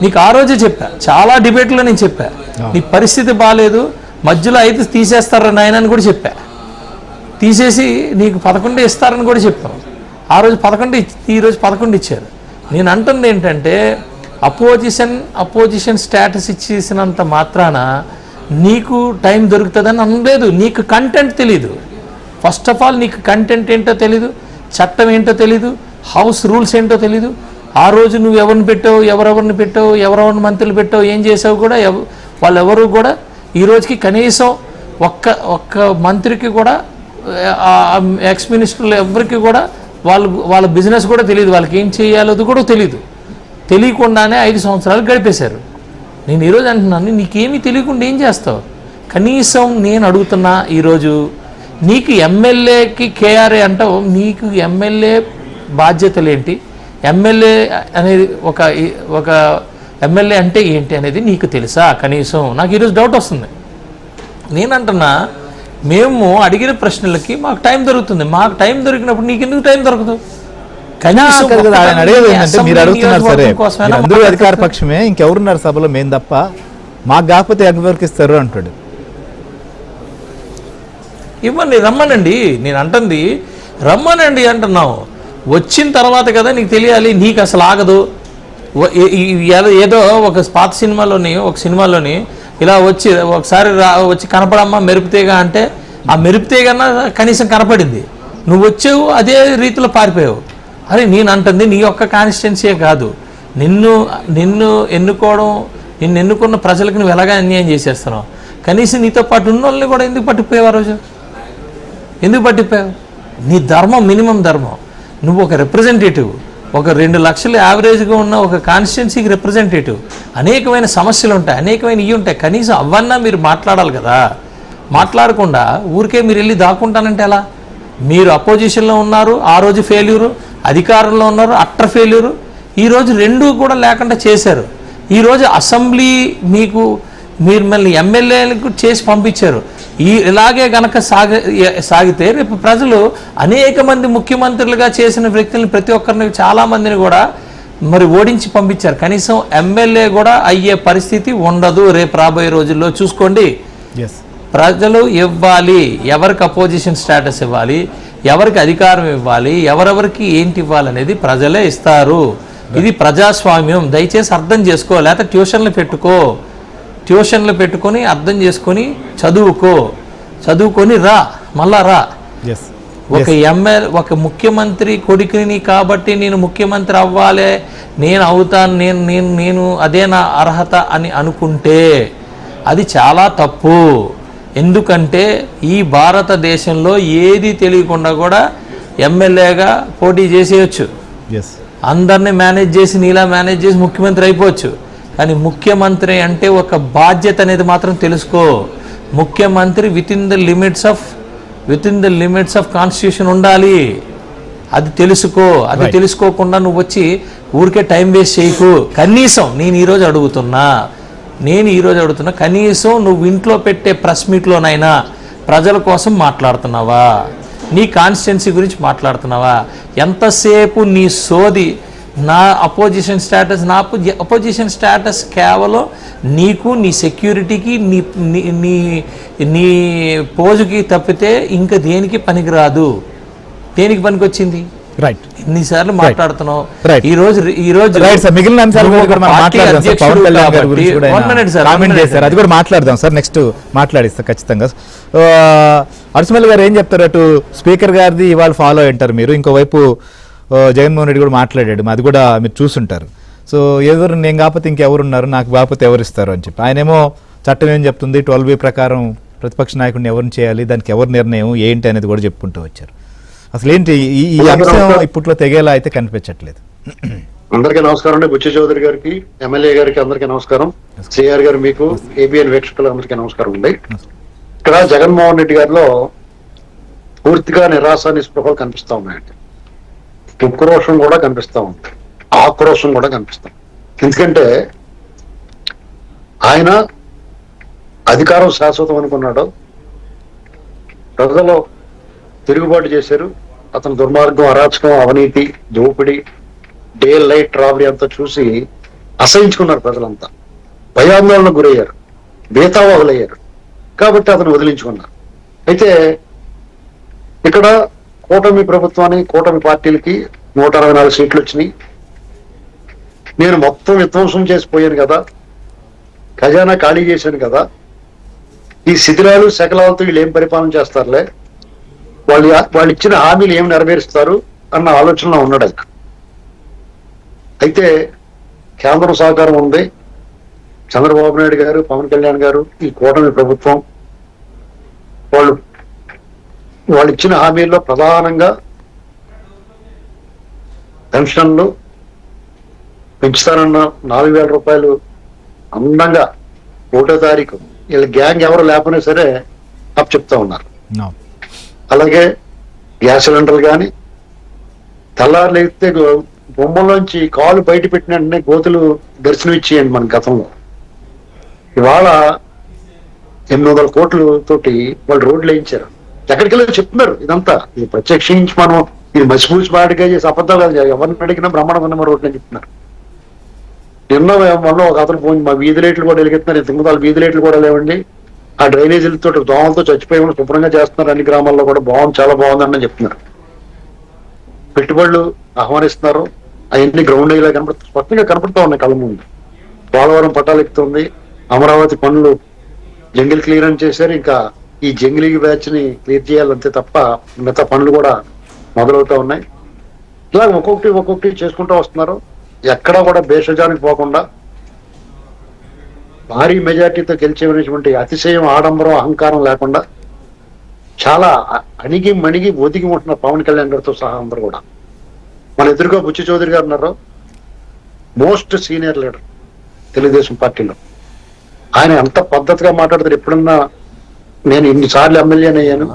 నీకు ఆ రోజే చెప్పా, చాలా డిబేట్లో నేను చెప్పా, నీ పరిస్థితి బాగాలేదు, మధ్యలో 5 తీసేస్తారా నాయన అని కూడా చెప్పా. తీసేసి నీకు 11 ఇస్తారని కూడా చెప్పాం. ఆ రోజు 11, ఈరోజు 11 ఇచ్చారు. నేను అంటుంది ఏంటంటే అపోజిషన్ స్టేటస్ ఇచ్చేసినంత మాత్రాన నీకు టైం దొరుకుతుందని అనలేదు. నీకు కంటెంట్ తెలీదు. ఫస్ట్ ఆఫ్ ఆల్ నీకు కంటెంట్ ఏంటో తెలీదు, చట్టం ఏంటో తెలీదు, హౌస్ రూల్స్ ఏంటో తెలీదు. ఆ రోజు నువ్వు ఎవరిని పెట్టావు, ఎవరెవరిని మంత్రులు పెట్టావు, ఏం చేసావు కూడా వాళ్ళెవరు కూడా ఈ రోజుకి కనీసం ఒక్క మంత్రికి కూడా, మినిస్టర్లు ఎవరికి కూడా వాళ్ళ బిజినెస్ కూడా తెలియదు, వాళ్ళకి ఏం చేయాలో కూడా తెలియకుండానే 5 సంవత్సరాలు గడిపేశారు. నేను ఈరోజు అంటున్నాను, నీకేమీ తెలియకుండా ఏం చేస్తావు? కనీసం నేను అడుగుతున్నా, ఈరోజు నీకు ఎమ్మెల్యేకి కేఆర్ఏ అంటావు, నీకు ఎమ్మెల్యే బాధ్యతలేంటి, ఎమ్మెల్యే అనేది ఒక ఎమ్మెల్యే అంటే ఏంటి అనేది నీకు తెలుసా? కనీసం నాకు ఈరోజు డౌట్ వస్తుంది. నేనంటున్నా, మేము అడిగిన ప్రశ్నలకి మాకు టైం దొరుకుతుంది, మాకు టైం దొరికినప్పుడు నీకు ఎందుకు టైం దొరకదు? అధికార పక్షమే, ఇంకెవరున్నారు సభలో మేము తప్ప, మాకు కాకపోతే ఎవరికి ఇస్తారు అంటాడు. ఇవ్వండి, రమ్మనండి. నేను అంటుంది రమ్మనండి అంటున్నావు. వచ్చిన తర్వాత కదా నీకు తెలియాలి. నీకు అసలు ఆగదు, ఏదో ఒక పాత సినిమాలోని ఇలా వచ్చి ఒకసారి వచ్చి కనపడమ్మా మెరుపుతీగ అంటే ఆ మెరుపుతీగన్నా కనీసం కనపడింది, నువ్వు వచ్చావు అదే రీతిలో పారిపోయావు. అరే నేను అంటుంది నీ యొక్క కాన్స్టిట్యున్సీయే కాదు, నిన్ను ఎన్నుకున్న ప్రజలకు నువ్వు ఎలాగా అన్యాయం చేసేస్తున్నావు. కనీసం నీతో పాటు ఉన్న వాళ్ళని కూడా ఎందుకు పట్టిపోయావు ఆ రోజు? ఎందుకు పట్టిపోయావు? నీ ధర్మం మినిమం ధర్మం. నువ్వు ఒక రిప్రజెంటేటివ్, ఒక 2 లక్షలు యావరేజ్గా ఉన్న ఒక కాన్స్టిట్యున్సీకి రిప్రజెంటేటివ్. అనేకమైన సమస్యలు ఉంటాయి, అనేకమైన ఇవి ఉంటాయి. కనీసం అవన్నా మీరు మాట్లాడాలి కదా. మాట్లాడకుండా ఊరికే మీరు వెళ్ళి దాక్కుంటానంటే ఎలా? మీరు అపోజిషన్లో ఉన్నారు, ఆ రోజు ఫెయిల్యూరు, అధికారంలో ఉన్నారు, అట్టర్ ఫెయిల్యూరు. ఈరోజు రెండూ కూడా లేకుండా చేశారు. ఈరోజు అసెంబ్లీ మీరు మళ్ళీ ఎమ్మెల్యేలకు చేసి పంపించారు. ఇలాగే గనక సాగితే రేపు ప్రజలు అనేక మంది ముఖ్యమంత్రులుగా చేసిన వ్యక్తులను ప్రతి ఒక్కరిని చాలామందిని కూడా మరి ఓడించి పంపించారు. కనీసం ఎమ్మెల్యే కూడా అయ్యే పరిస్థితి ఉండదు రేపు రాబోయే రోజుల్లో. చూసుకోండి, ప్రజలు ఇవ్వాలి, ఎవరికి అపోజిషన్ స్టేటస్ ఇవ్వాలి, ఎవరికి అధికారం ఇవ్వాలి, ఎవరెవరికి ఏంటి ఇవ్వాలనేది ప్రజలే ఇస్తారు. ఇది ప్రజాస్వామ్యం. దయచేసి అర్థం చేసుకో. లేకపోతే ట్యూషన్లు పెట్టుకొని అర్థం చేసుకొని చదువుకొని మళ్ళా రా. ఒక ముఖ్యమంత్రి కొడుకుని కాబట్టి నేను ముఖ్యమంత్రి అవ్వాలి, నేను అవుతాను, నేను అదే నా అర్హత అని అనుకుంటే అది చాలా తప్పు. ఎందుకంటే ఈ భారతదేశంలో ఏది తెలియకుండా కూడా ఎమ్మెల్యేగా పోటీ చేసేయచ్చు, అందరినీ మేనేజ్ చేసి నీలా మేనేజ్ చేసి ముఖ్యమంత్రి అయిపోవచ్చు. కానీ ముఖ్యమంత్రి అంటే ఒక బాధ్యత అనేది మాత్రం తెలుసుకో. ముఖ్యమంత్రి with in the limits of constitution ఉండాలి. అది తెలుసుకో. అది తెలుసుకోకుండా నువ్వు వచ్చి ఊరికే టైం వేస్ట్ చేయకు. కనీసం నేను ఈరోజు అడుగుతున్నా, కనీసం నువ్వు ఇంట్లో పెట్టే ప్రెస్ మీట్లోనైనా ప్రజల కోసం మాట్లాడుతున్నావా? నీ కాన్స్టిట్యున్సీ గురించి మాట్లాడుతున్నావా? ఎంతసేపు నీ సోది నా అపోజిషన్ స్టేటస్ కేవలం నీకు, నీ సెక్యూరిటీకి, నీ పోజుకి తప్పితే ఇంకా దేనికి పనికిరాదు. దేనికి పనికొచ్చింది? రైట్. ఎన్నిసార్లు మాట్లాడుతున్నావు ఈ రోజు మిగిలిన అంశాలు అది కూడా మాట్లాడదాం సార్. నెక్స్ట్ మాట్లాడిస్తా ఖచ్చితంగా. అరసమల్లి గారు ఏం చెప్తారు? అటు స్పీకర్ గారిది ఇవాళ ఫాలో అయ్యింటారు మీరు, ఇంకోవైపు జగన్మోహన్ రెడ్డి కూడా మాట్లాడాడు, అది కూడా మీరు చూసుంటారు. సో ఎవరు నేను కాకపోతే ఇంకెవరున్నారు, నాకు కాకపోతే ఎవరు ఇస్తారు అని చెప్పి ఆయనేమో చట్టం ఏం చెప్తుంది, 12B ప్రకారం ప్రతిపక్ష నాయకుడిని ఎవరిని చేయాలి, దానికి ఎవరి నిర్ణయం ఏంటి అనేది కూడా చెప్పుకుంటూ వచ్చారు. అసలు ఏంటి ఈ అంశం ఇప్పట్లో తెగేలా అయితే కనిపించట్లేదు. అందరికీ నమస్కారం అండి. బుచ్చి చౌదరి గారికి, ఎమ్మెల్యే గారికి అందరికీ నమస్కారం. సిఆర్ గారు మీకు, ఏబిఎన్ వీక్షకులు అందరికీ నమస్కారం అండి. ఇక్కడ జగన్మోహన్ రెడ్డి గారిలో పూర్తిగా నిరాశ నిస్పృహలు కనిపిస్తా ఉన్నాయండి. ఉక్రోషం కూడా కనిపిస్తా ఉంది, ఆక్రోషం కూడా కనిపిస్తాం. ఎందుకంటే ఆయన అధికారం శాశ్వతం అనుకున్నాడు, ప్రజలు తిరుగుబాటు చేశారు. అతని దుర్మార్గం, అరాచకం, అవినీతి, దోపిడీ, డే లైట్ రాబరీ అంతా చూసి అసహించుకున్నారు ప్రజలంతా. భయాందోళనకు గురయ్యారు, బేతావాహులయ్యారు. కాబట్టి అతను వదిలించుకున్నారు. అయితే ఇక్కడ కూటమి ప్రభుత్వానికి, కూటమి పార్టీలకి 164 సీట్లు వచ్చినాయి. నేను మొత్తం విధ్వంసం చేసిపోయాను కదా, ఖజానా ఖాళీ చేశాను కదా, ఈ శిథిలాలు శకలాలతో వీళ్ళు ఏం పరిపాలన చేస్తారులే, వాళ్ళు ఇచ్చిన హామీలు ఏమి నెరవేరుస్తారు అన్న ఆలోచనలో ఉన్నాడు ఆయన. అయితే కేంద్రం సహకారం ఉంది, చంద్రబాబు నాయుడు గారు, పవన్ కళ్యాణ్ గారు, ఈ కూటమి ప్రభుత్వం వాళ్ళు ఇచ్చిన హామీల్లో ప్రధానంగా పెన్షన్లు పెంచుతానన్న 4,000 రూపాయలు అందంగా 1వ తారీఖు వీళ్ళ గ్యాంగ్ ఎవరు లేకపోయినా సరే అప్ చెప్తా ఉన్నారు. అలాగే గ్యాస్ సిలిండర్లు కానీ తెల్లారులు ఎత్తే బొమ్మలోంచి కాలు బయట పెట్టిన వెంటనే గోతులు దర్శనం ఇచ్చేయండి మన గతంలో. ఇవాళ 800 కోట్ల తోటి వాళ్ళు రోడ్లు వేయించారు. ఎక్కడికి వెళ్ళి చెప్తున్నారు ఇదంతా. ఇది ప్రత్యక్షించి మనం ఇది మసిపూసి బాడిగా చేసి అబద్ధాలు కాదు, ఎవరిని అడిగినా బ్రహ్మాండంగా రోడ్లు అని చెప్తున్నారు. నిన్న మొన్న ఒక అతను ఫోన్, మా వీధి లైట్లు కూడా వెలిగిస్తున్నారు, ఇంతకుముందు వాళ్ళ వీధి లైట్లు కూడా లేవండి, ఆ డ్రైనేజీలతో దోమలతో చచ్చిపోయి శుభ్రంగా చేస్తున్నారు అన్ని గ్రామాల్లో కూడా, బాగుంది, చాలా బాగుందని చెప్తున్నారు. పెట్టుబడులు ఆహ్వానిస్తున్నారు, అవన్నీ గ్రౌండ్ ఇలా స్పష్టంగా కనపడుతూ ఉన్నాయి కళ్ళ ముందు. పోలవరం పట్టాలు ఎక్కుతుంది, అమరావతి పనులు జంగిల్ క్లియరెన్స్ చేశారు, ఇంకా ఈ జంగిలీ బ్యాచ్ ని క్లియర్ చేయాలంతే తప్ప మిగతా పనులు కూడా మొదలవుతా ఉన్నాయి. ఇలా ఒక్కొక్కటి చేసుకుంటూ వస్తున్నారు. ఎక్కడా కూడా భేషజానికి పోకుండా భారీ మెజార్టీతో గెలిచేటువంటి అతిశయం, ఆడంబరం, అహంకారం లేకుండా చాలా అణిగి మణిగి ఒదిగి ఉంటున్న పవన్ కళ్యాణ్ గారితో సహా అందరూ కూడా. మన ఎదురుగా బుచ్చి చౌదరి గారు ఉన్నారు, మోస్ట్ సీనియర్ లీడర్ తెలుగుదేశం పార్టీలో. ఆయన ఎంత పద్ధతిగా మాట్లాడతారు. ఎప్పుడన్నా నేను ఇన్నిసార్లు ఎమ్మెల్యేని అయ్యాను,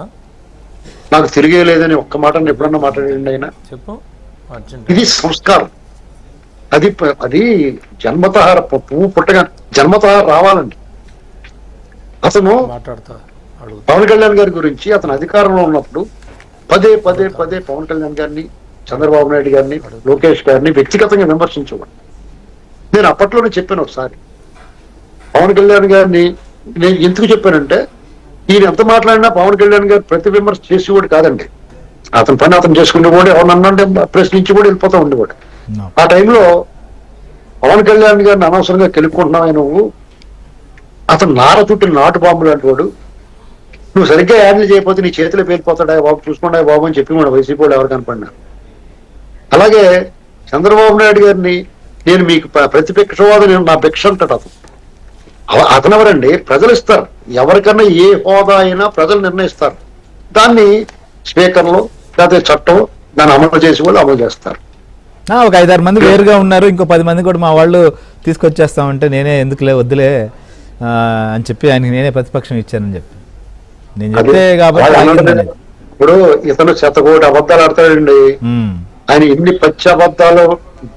నాకు తిరిగే లేదని ఒక్క మాట ఎప్పుడన్నా మాట్లాడండి ఆయన. చెప్పు. ఇది సంస్కారం. అది జన్మత పువ్వు పుట్టగా జన్మత రావాలండి. అతను పవన్ కళ్యాణ్ గారి గురించి అతను అధికారంలో ఉన్నప్పుడు పదే పవన్ కళ్యాణ్ గారిని, చంద్రబాబు నాయుడు గారిని, లోకేష్ గారిని వ్యక్తిగతంగా విమర్శించేవాడు. నేను అప్పట్లోనే చెప్పాను ఒకసారి, పవన్ కళ్యాణ్ గారిని నేను ఎందుకు చెప్పానంటే, ఈయన ఎంత మాట్లాడినా పవన్ కళ్యాణ్ గారు ప్రతి విమర్శ చేసేవాడు కాదండి. అతని పని అతను చేసుకునేవాడు, ఎవరినన్నంటే ప్రశ్నించి కూడా వెళ్ళిపోతూ ఉండేవాడు. ఆ టైంలో పవన్ కళ్యాణ్ గారిని అనవసరంగా కెలుక్కుంటున్నావు నువ్వు, అతను నార చుట్టిన నాటు బాంబులు అంటాడు, నువ్వు సరిగ్గా హ్యాండిల్ చేయకపోతే నీ చేతిలో పేలిపోతాడా బాబు, చూసుకుంటా బాబు అని చెప్పి మన వైసీపీ వాళ్ళు ఎవరు కనపడినారు. అలాగే చంద్రబాబు నాయుడు గారిని నేను మీకు ప్రతిపక్షవాదం నా భిక్ష అంటాడు అతను. అతను ఎవరండి? ప్రజలు ఇస్తారు. ఎవరికన్నా ఏ హోదా అయినా ప్రజలు నిర్ణయిస్తారు. దాన్ని స్పీకర్లు లేకపోతే చట్టం దాన్ని అమలు చేసి వాళ్ళు అమలు చేస్తారు. ఒక 5-6 మంది వేరుగా ఉన్నారు, ఇంకో 10 మంది కూడా మా వాళ్ళు తీసుకొచ్చేస్తామంటే నేనే ఎందుకులే వద్దులే అని చెప్పి ఆయనకి నేనే ప్రతిపక్షం ఇచ్చానని చెప్పి నేను చెప్తే కాబట్టి. ఇప్పుడు ఇతను శతకోటి అబద్ధాలు ఆడతాడండి. ఆయన ఎన్ని పచ్చి అబద్ధాలు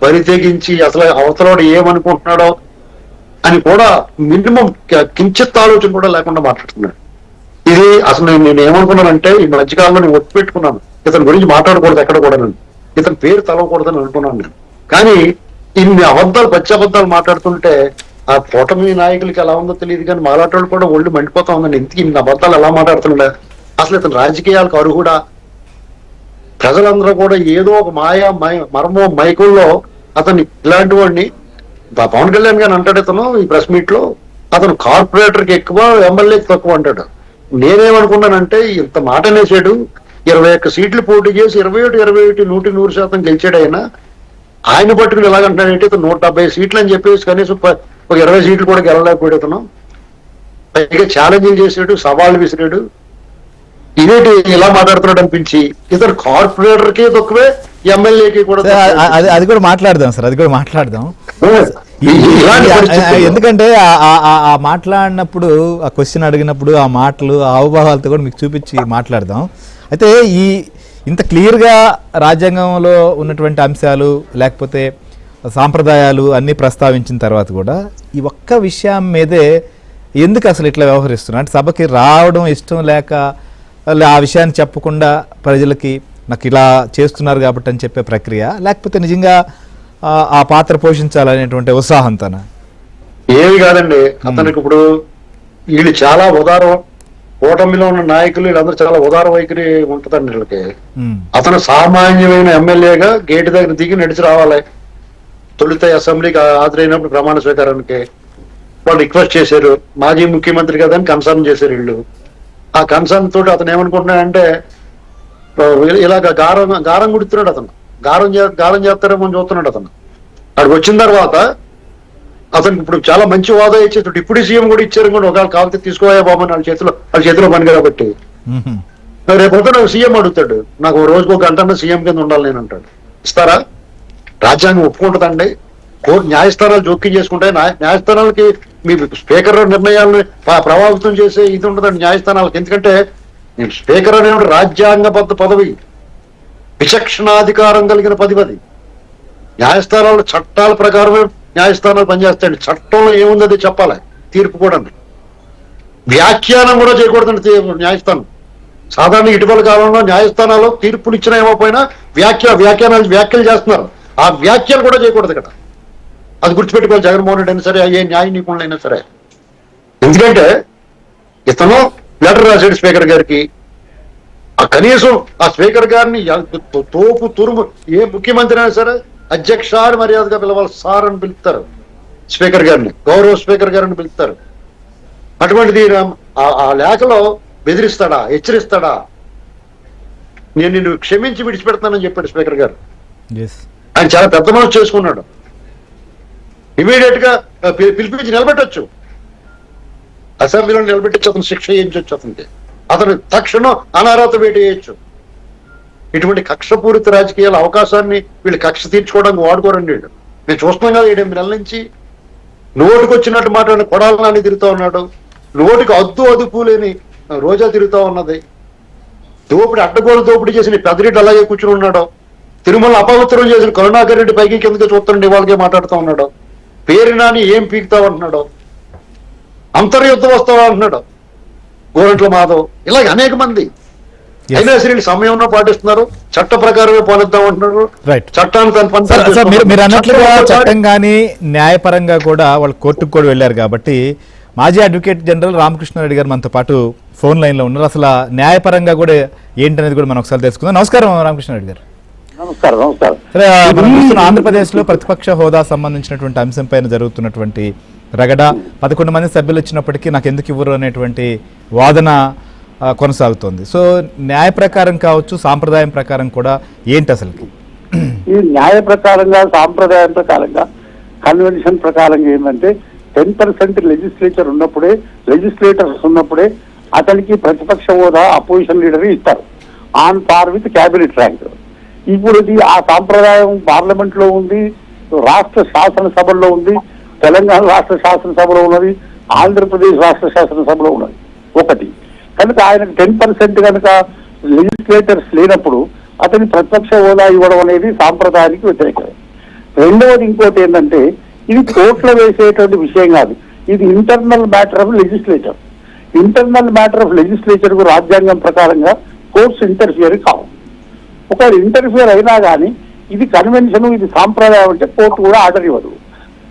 బరి తెగించి అసలు అవతలోడు ఏమనుకుంటున్నాడో అని కూడా మినిమం కించిత్ ఆలోచన కూడా లేకుండా మాట్లాడుతున్నాడు. ఇది అసలు నేను ఏమనుకున్నానంటే, ఈ మధ్యకాలంలో నేను ఒట్టు పెట్టుకున్నాను, ఇతని గురించి మాట్లాడకూడదు ఎక్కడ కూడా, ఇతని పేరు తలవకూడదని అనుకున్నాను నేను. కానీ ఇన్ని అబద్ధాలు, పచ్చి అబద్ధాలు మాట్లాడుతుంటే ఆ కూటమి నాయకులకి ఎలా ఉందో తెలియదు, కానీ మాలాటోళ్ళు కూడా ఒళ్ళు మండిపోతా ఉందండి. ఇంతకీ ఇన్ని అబద్ధాలు ఎలా మాట్లాడుతున్నాడు? అసలు ఇతను రాజకీయాలకు అర్హుడా? ప్రజలందరూ కూడా ఏదో ఒక మర్మో మైకుల్లో అతన్ని ఇలాంటి వాడిని పవన్ కళ్యాణ్ గారిని అంటాడు ఇతను ఈ ప్రెస్ మీట్ లో, అతను కార్పొరేటర్కి ఎక్కువ, ఎమ్మెల్యేకి తక్కువ అంటాడు. నేనేమనుకున్నానంటే, ఇంత మాట అనేసాడు, 21 సీట్లు పోటీ చేసి 21 100% గెలిచాడు ఆయన పట్టుకుని ఎలాగంటున్నాడంటే, ఇతను 170 సీట్లు అని చెప్పేసి కనీసం ఒక 20 సీట్లు కూడా గెలవలేకపోయాడు ఇతను. పైగా ఛాలెంజింగ్ చేసాడు, సవాళ్ళు విసిరాడు. ఇదేంటి ఇలా మాట్లాడుతున్నాడు అనిపించి, ఇతను కార్పొరేటర్కి తక్కువే, ఎమ్మెల్యేకి కూడా. అది కూడా మాట్లాడదాం సార్, అది కూడా మాట్లాడదాం. ఎందుకంటే ఆ మాట్లాడినప్పుడు, ఆ క్వశ్చన్ అడిగినప్పుడు ఆ మాటలు, ఆ హావభావాలతో కూడా మీకు చూపించి మాట్లాడదాం. అయితే ఇంత క్లియర్గా రాజ్యాంగంలో ఉన్నటువంటి అంశాలు లేకపోతే సాంప్రదాయాలు అన్నీ ప్రస్తావించిన తర్వాత కూడా ఈ ఒక్క విషయం మీదే ఎందుకు అసలు ఇట్లా వ్యవహరిస్తున్నారు? అంటే సభకి రావడం ఇష్టం లేక, ఆ విషయాన్ని చెప్పకుండా ప్రజలకి నాకు ఇలా చేస్తున్నారు కాబట్టి అని చెప్పే ప్రక్రియ, లేకపోతే నిజంగా ఆ పాత్ర పోషించాలనేటువంటి ఉత్సాహంతోనా? ఏమి కాదండి. అతనికి ఇప్పుడు వీళ్ళు చాలా ఉదారం, కూటమిలో ఉన్న నాయకులు వీళ్ళందరూ చాలా ఉదార వైఖరి ఉంటుందండి వీళ్ళకి. అతను సామాన్యమైన ఎమ్మెల్యేగా గేటు దగ్గర దిగి నడిచి రావాలి. తొలుత అసెంబ్లీకి హాజరైనప్పుడు ప్రమాణ స్వీకారానికి వాళ్ళు రిక్వెస్ట్ చేశారు, మాజీ ముఖ్యమంత్రి కదా అని కన్సర్న్ చేశారు వీళ్ళు. ఆ కన్సర్న్ తోటి అతను ఏమనుకుంటున్నాడంటే, ఇలాగ గారం గుడుతున్నాడు అతను, గారం చేస్తారేమో అని చూస్తున్నాడు అతను. అక్కడికి వచ్చిన తర్వాత అతనికి ఇప్పుడు చాలా మంచి హోదా ఇచ్చేది, డిప్యూటీ సీఎం కూడా ఇచ్చారు కూడా, ఒకవేళ కావాలంటే తీసుకోయా బాబు అని వాళ్ళ చేతిలో పని కాబట్టి. రేపు సీఎం అడుగుతాడు, నాకు రోజుకు 1 గంట సీఎం కింద ఉండాలి నేను అంటాడు. ఇస్తారా? రాజ్యాంగం ఒప్పుకుంటుందండి? కోర్టు న్యాయస్థానాలు జోక్యం చేసుకుంటాయి. న్యాయస్థానాలకి మీ స్పీకర్ నిర్ణయాలను ప్రభావితం చేసే ఇది ఉంటుందండి న్యాయస్థానాలకు. ఎందుకంటే స్పీకర్ అనేవి రాజ్యాంగబద్ధ పదవి, విచక్షణాధికారం కలిగిన పదవి. న్యాయస్థానాలు చట్టాల ప్రకారమే న్యాయస్థానాలు పనిచేస్తాయండి. చట్టంలో ఏముంది అది చెప్పాలి. తీర్పు కూడా వ్యాఖ్యానం కూడా చేయకూడదండి న్యాయస్థానం. సాధారణ ఇటీవల కాలంలో న్యాయస్థానాలు తీర్పులు ఇచ్చినా ఏమైపోయినా వ్యాఖ్యలు చేస్తున్నారు. ఆ వ్యాఖ్యలు కూడా చేయకూడదు ఇక్కడ. అది గుర్తుపెట్టుకోవాలి జగన్మోహన్ రెడ్డి అయినా సరే, ఏ న్యాయ నిపుణులైనా సరే. ఎందుకంటే ఇతను లెటర్ రాశాడు స్పీకర్ గారికి. ఆ కనీసం ఆ స్పీకర్ గారిని తోపు తురుము ఏ ముఖ్యమంత్రి అయినా సరే అధ్యక్ష అని మర్యాదగా పిలవాలి, సార్ అని పిలుస్తారు స్పీకర్ గారిని, గౌరవ స్పీకర్ గారిని పిలుస్తారు. అటువంటిది ఆ లేఖలో బెదిరిస్తాడా, హెచ్చరిస్తాడా, నేను నిన్ను క్షమించి విడిచిపెడతానని చెప్పాడు స్పీకర్ గారు. ఆయన చాలా పెద్ద మనసు చేసుకున్నాడు. ఇమీడియట్ గా పిలిపించి నిలబెట్టొచ్చు, అసెంబ్లీలో నిలబెట్టి అతను శిక్ష చేయించవచ్చు, అతను తక్షణం అనార్హత వేటు చేయొచ్చు. ఇటువంటి కక్షపూరిత రాజకీయాల అవకాశాన్ని వీళ్ళు కక్ష తీర్చుకోవడానికి వాడుకోరండి. వీళ్ళు నేను చూస్తున్నాం కదా, 7 నెలల నుంచి నోటికి వచ్చినట్టు మాట్లాడిన కొడాలని తిరుగుతూ ఉన్నాడు, నోటికి అదుపు లేని రోజా తిరుగుతూ ఉన్నది, అడ్డగోలు దోపిడీ చేసిన పెద్దరెడ్డి అలాగే కూర్చుని ఉన్నాడు, తిరుమల అపవిత్రం చేసిన కరుణాకర్ రెడ్డి పైకి కిందకి చూస్తుండే వాళ్ళకే మాట్లాడుతూ ఉన్నాడు, పేరు నాని ఏం పీకుతావు అంటున్నాడు, అంతర్యుద్ధం వస్తావా అంటున్నాడు గోరంట్ల మాధవ్, ఇలాగ అనేక మంది. అయినా సరే సమయంలో పాటిస్తున్నారు, చట్ట ప్రకారమే పాలిద్దాం అంటున్నారు, చట్టాన్ని తన పని. మీరు అన్నట్లుగా చట్టం కానీ న్యాయపరంగా కూడా వాళ్ళు కోర్టుకు కూడా వెళ్ళారు కాబట్టి మాజీ అడ్వకేట్ జనరల్ రామకృష్ణారెడ్డి గారు మనతో పాటు ఫోన్ లైన్ లో ఉన్నారు. అసలు న్యాయపరంగా కూడా ఏంటనేది కూడా మనం ఒకసారి తెలుసుకుందాం. నమస్కారం రామకృష్ణారెడ్డి గారు. నమస్కారం. సరే, మనం చూస్తున్న ఆంధ్రప్రదేశ్ లో ప్రతిపక్ష హోదా సంబంధించినటువంటి అంశం పైన జరుగుతున్నటువంటి రగడ, 11 మంది సభ్యులు వచ్చినప్పటికీ నాకు ఎందుకు ఇవ్వరు అనేటువంటి వాదన కొనసాగుతోంది. సో న్యాయ ప్రకారం కావచ్చు, సాంప్రదాయం ప్రకారం కూడా ఏంటి అసలుకి? ఈ న్యాయ ప్రకారంగా, సాంప్రదాయం ప్రకారంగా, కన్వెన్షన్ ప్రకారంగా ఏంటంటే 10% లెజిస్లేచర్ ఉన్నప్పుడే, లెజిస్లేటర్స్ ఉన్నప్పుడే అతనికి ప్రతిపక్ష హోదా అపోజిషన్ లీడర్ ఇస్తారు, on par with cabinet rank. ఇప్పుడు ఇది ఆ సాంప్రదాయం పార్లమెంట్ లో ఉంది, రాష్ట్ర శాసనసభలో ఉంది, తెలంగాణ రాష్ట్ర శాసనసభలో ఉన్నది, ఆంధ్రప్రదేశ్ రాష్ట్ర శాసనసభలో ఉన్నది ఒకటి. కనుక ఆయనకు 10% కనుక లెజిస్లేటర్స్ లేనప్పుడు అతని ప్రతిపక్ష హోదా ఇవ్వడం అనేది సాంప్రదాయానికి వ్యతిరేకం. రెండవది ఇంకోటి ఏంటంటే, ఇది కోర్టులో వేసేటువంటి విషయం కాదు, ఇది internal matter of legislature. Internal matter of legislature కు రాజ్యాంగం ప్రకారంగా కోర్ట్స్ ఇంటర్ఫియర్ కావు. ఒకవేళ ఇంటర్ఫియర్ అయినా కానీ ఇది కన్వెన్షన్, ఇది సాంప్రదాయం అంటే కోర్టు కూడా ఆర్డర్ ఇవ్వదు.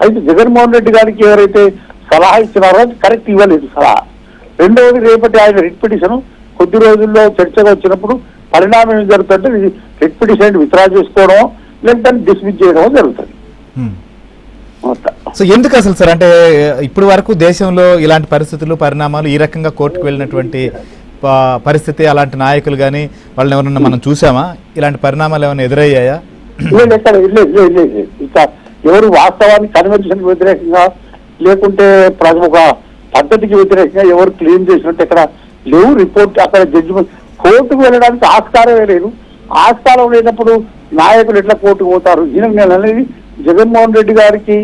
అయితే జగన్మోహన్ రెడ్డి గారికి ఎవరైతే సలహా ఇచ్చినారో అది కరెక్ట్ ఇవ్వలేదు సలహా. రెండవది, రేపటి ఆయన రిట్ పిటిషన్ కొద్ది రోజుల్లో చర్చగా వచ్చినప్పుడు పరిణామం ఏం జరుగుతుంటే రిట్ పిటిషన్ విత్డ్రా చేసుకోవడం లేకపోతే డిస్మిస్ చేయడం జరుగుతుంది. సో ఎందుకు అసలు సార్, అంటే ఇప్పటి వరకు దేశంలో ఇలాంటి పరిస్థితులు, పరిణామాలు, ఈ రకంగా కోర్టుకు వెళ్ళినటువంటి పరిస్థితి, అలాంటి నాయకులు కానీ వాళ్ళని ఎవరన్నా మనం చూసామా? ఇలాంటి పరిణామాలు ఏమైనా ఎదురయ్యాయా? ఇక ఎవరు వాస్తవానికి కన్వెన్షన్ వ్యతిరేకంగా లేకుంటే ఒక పద్ధతికి వ్యతిరేకంగా ఎవరు క్లెయిమ్ చేసినట్టు ఎక్కడ లేవు. రిపోర్ట్ అక్కడ జడ్జిమెంట్ కోర్టుకు వెళ్ళడానికి ఆస్కారమే లేదు. ఆస్కారం లేనప్పుడు నాయకులు ఎట్లా కోర్టుకు పోతారు? నేను అనేది జగన్మోహన్ రెడ్డి గారికి